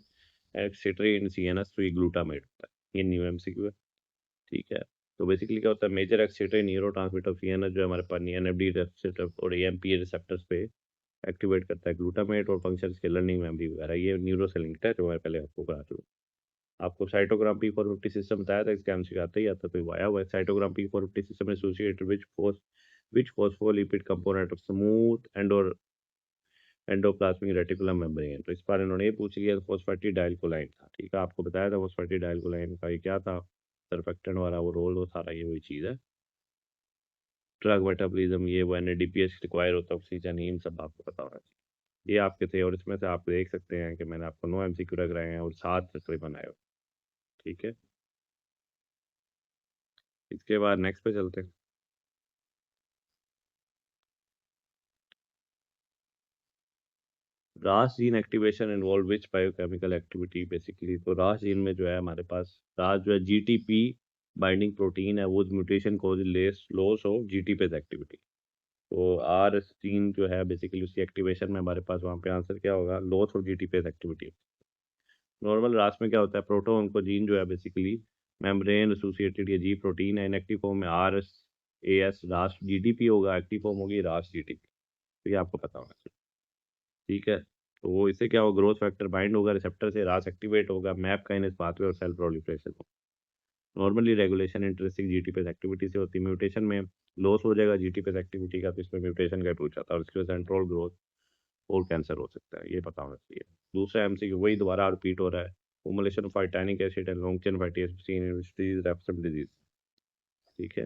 excitatory in CNS, तो ये ग्लूटामेट होता है। ये न्यू एमसीक्यू है। ठीक है, तो बेसिकली क्या होता है, मेजर एक्सेटरी न्यूरोट्रांसमीटर सीएनएस जो है हमारे पास एनएफडी रिसेप्टर और एएमपी रिसेप्टर्स पे एक्टिवेट करता है ग्लूटामेट और फंक्शन के लर्निंग मेमोरी वगैरह। ये न्यूरो से लिंक्ड है, जो मैं पहले आपको करा चुका। आपको साइटोग्राम P450 सिस्टम बताया था, एग्जाम से आता ही आता, तो आया हुआ है साइटोग्राम P450 system associated which phospholipid component of smooth endoplasmic reticulum membrane. तो इस बार इन्होंने ये पूछ लिया, फॉस्फेटिडाइलकोलाइन था। ठीक है, आपको बताया था फॉस्फेटिडाइलकोलाइन का ये क्या था, सर्फेक्टेंट वाला वो रोल, वो सारा ये वही चीज़ है। ड्रग मेटाबॉलिज्म, ये वो एनएडीपीएस रिक्वायर होता है, ऑक्सीजन हीम, सब आपको पता होना चाहिए। ये आपके थे, और इसमें से आप देख सकते हैं कि मैंने आपको 9 एमसीक्यू रख रहे हैं और 7 तकरीबन आए हो। ठीक है, इसके बाद नेक्स्ट पे चलते हैं। रास जीन एक्टिवेशन इन्वॉल्व विच बायोकेमिकल एक्टिविटी? बेसिकली तो रास जीन में जो है हमारे पास, रास जो है जीटीपी बाइंडिंग प्रोटीन है, वो mutation cause less loss of GTPase activity. तो आर जीन जो है बेसिकली उसकी एक्टिवेशन में हमारे पास वहाँ पे आंसर क्या होगा, loss of GTPase activity. Normal रास में क्या होता है, प्रोटोन को जीन जो है बेसिकली मेम्ब्रेन एसोसिएटेड ये जी प्रोटीन है, इनएक्टिव फॉर्म में आर ए एस रास जीटीपी होगा, एक्टिव फॉर्म होगी रास जीटीपी। तो ये आपको पता होना चाहिए। ठीक है, तो वो इससे क्या होगा, ग्रोथ फैक्टर बाइंड होगा रिसेप्टर से, रास एक्टिवेट होगा, मैप काइनेस पाथवे और सेल प्रोलिफरेशन हो। नॉर्मली रेगुलेशन इंटरेस्टिंग जीटीपेस एक्टिविटी से होती है, म्यूटेशन में लॉस हो जाएगा जीटीपेस एक्टिविटी का, तो इसमें म्यूटेशन का पूछा था, और इसके वजह सेंट्रल ग्रोथ और कैंसर हो सकता है, ये पता होना चाहिए। दूसरा एमसीक्यू वही दोबारा रिपीट हो रहा है, formulation of Titanic acid and long chain fatty acid in disease referral disease. ठीक है,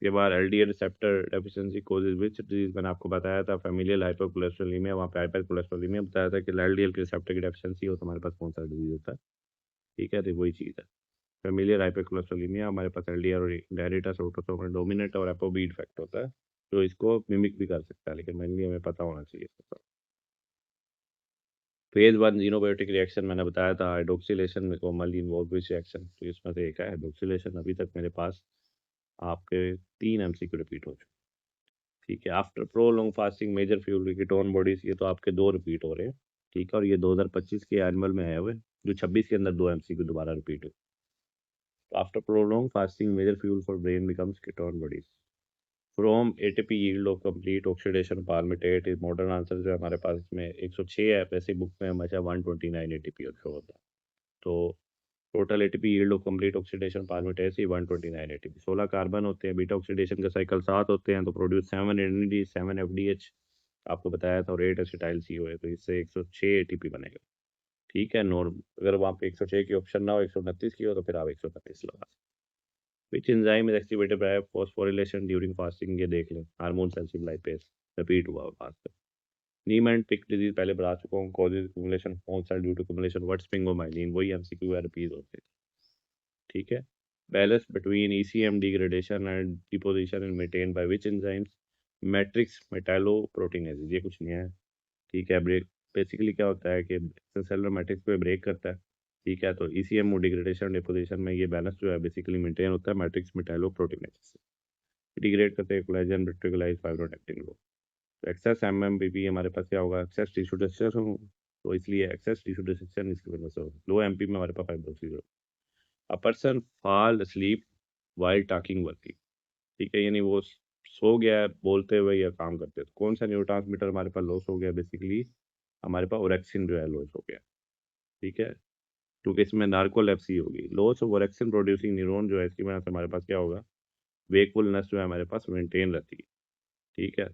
के बाद LDL receptor deficiency causes which disease, मैंने आपको बताया था फैमिलियल हाइपरकोलेस्ट्रोलेमिया, वहाँ पे हाइपरकोलेस्ट्रोलेमिया बताया था कि एलडीएल के रिसेप्टर की डेफिशिएंसी हो तो हमारे पास कौन सा डिजीज होता है। ठीक है, तो वही चीज़ है, फैमिलियल हाइपरकोलेस्ट्रोलेमिया, हमारे पास एलडीएल और इनहेरिटेंस ऑटोसोमल डोमिनेंट और एपोबी इफेक्ट होता है, जो इसको मिमिक भी कर सकता है, लेकिन मेनली हमें पता होना चाहिए। फेज 1 जीनोबायोटिक रिएक्शन मैंने बताया था, हाइड्रोक्सिलेशन में कॉमनली इन्वॉल्व विच रिएक्शन, तो इसमें से एक है हाइड्रोक्सिलेशन। अभी तक मेरे पास आपके 3 एमसीक्यू रिपीट हो चुके। ठीक है, after prolong fasting major fuel ketone bodies, ये तो आपके 2 रिपीट हो रहे हैं। ठीक है, और ये 2025 के एनुअल में आए हुए, जो 26 के अंदर 2 एमसीक्यू दोबारा रिपीट हुए। After prolong fasting major fuel for brain becomes ketone bodies from ATP yield of complete oxidation palmitate. इस मॉडर्न आंसर जो है हमारे पास इसमें 106 है, वैसे बुक में हमेशा 129 एटीपी शो होता है। तो total ATP yield of complete oxidation palmitate 129 ATP. 16 carbon होते हैं, बीटा ऑक्सीडेशन का साइकिल 7 होते हैं, तो प्रोड्यूस 7 एनएडी 7 एफडीएच आपको बताया था, और 8 एसिटाइल सी है, तो इससे 106 एटीपी बनेगा। ठीक है, नॉर्म अगर वहाँ पे 106 की ऑप्शन ना हो, 129 की हो, तो फिर आप 129 लगा। Which enzyme is activated by phosphorylation during fasting, ये देख लें, हार्मोन सेंसिटिव लाइपेज रिपीट हुआ fast. Niemann Pick disease पहले बता चुका हूँ, causes accumulation on cell due to accumulation what sphingomyelin, वही एमसीक्यू रिपीट होते हैं। ठीक है, balance between ECM degradation and deposition and maintain by which enzymes, matrix metalloproteinase, ये कुछ नहीं है। ठीक है, ब्रेक बेसिकली क्या होता है कि सेलुलर मैट्रिक्स पे ब्रेक करता है। ठीक है, तो ईसीएम डिग्रेडेशन डिपोजिशन में ये बैलेंस जो है बेसिकली मेंटेन होता है मैट्रिक्स मेटालोप्रोटीनेज से। डिग्रेड करते हैं कोलेजन रेटिकुलाइज फाइब्रोनेक्टिन को। तो एक्सेस एमएमपीपी हमारे पास क्या होगा, एक्सेस टिश्यू डिस्ट्रक्शन हो, तो इसलिए एक्सेस टिश्यू डिस्ट्रक्शन इसकी वजह से होगा। लो एमपी में हमारे पास फाइब्रोसिस हो। A person fall asleep while talking working. ठीक है, यानी वो सो गया है बोलते हुए या काम करते हुए, तो कौन सा न्यूरोट्रांसमीटर हमारे पास लॉस हो गया, बेसिकली हमारे पास ओरेक्सिन जो है लॉस हो गया। ठीक है, क्योंकि इसमें नार्कोलेप्सी होगी, loss of orexin producing neuron जो है, इसकी वजह से हमारे पास क्या होगा, वेकफुलनेस जो है हमारे पास मेंटेन रहती है। ठीक है,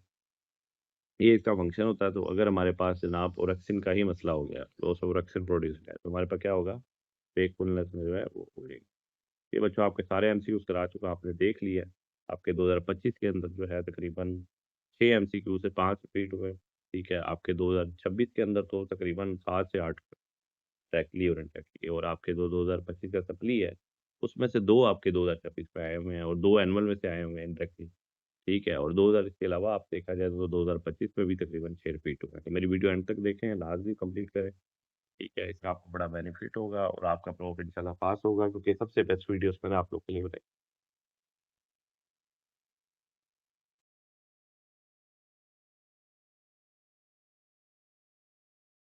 ये इसका फंक्शन होता है। तो अगर हमारे पास जनाब ओरेक्सिन का ही मसला हो गया, लॉस ऑफ ओरेक्सिन प्रोड्यूस है, तो हमारे पास क्या होगा, वेकफुलनेस में जो है वो हो जाएगी। ये बच्चों आपके सारे एमसीक्यूज करा चुका, आपने देख लिया है। आपके 2025 के अंदर जो है तकरीबन 6 एमसीक्यू से 5 रिपीट हुए। ठीक है, आपके 2026 के अंदर तो तकरीबन 7 से 8 डायरेक्टली और इनडायरेक्टली, और आपके जो 2025 का सप्ली है, उसमें से 2 आपके 2026 में आए हुए हैं और 2 एनुअल में से आए हुए हैं इनडायरेक्टली। ठीक है, और 2000 इसके अलावा आप देखा जाए तो 2025 में भी तकरीबन 6 रिपीट हुए हैं। तो मेरी वीडियो एंड तक देखें, लाजमी कंप्लीट करें। ठीक है, इससे आपको बड़ा बेनिफिट होगा और आपका प्रॉफिट इंशाल्लाह पास होगा, क्योंकि सबसे बेस्ट वीडियोस मैंने आप लोग के लिए बनाई।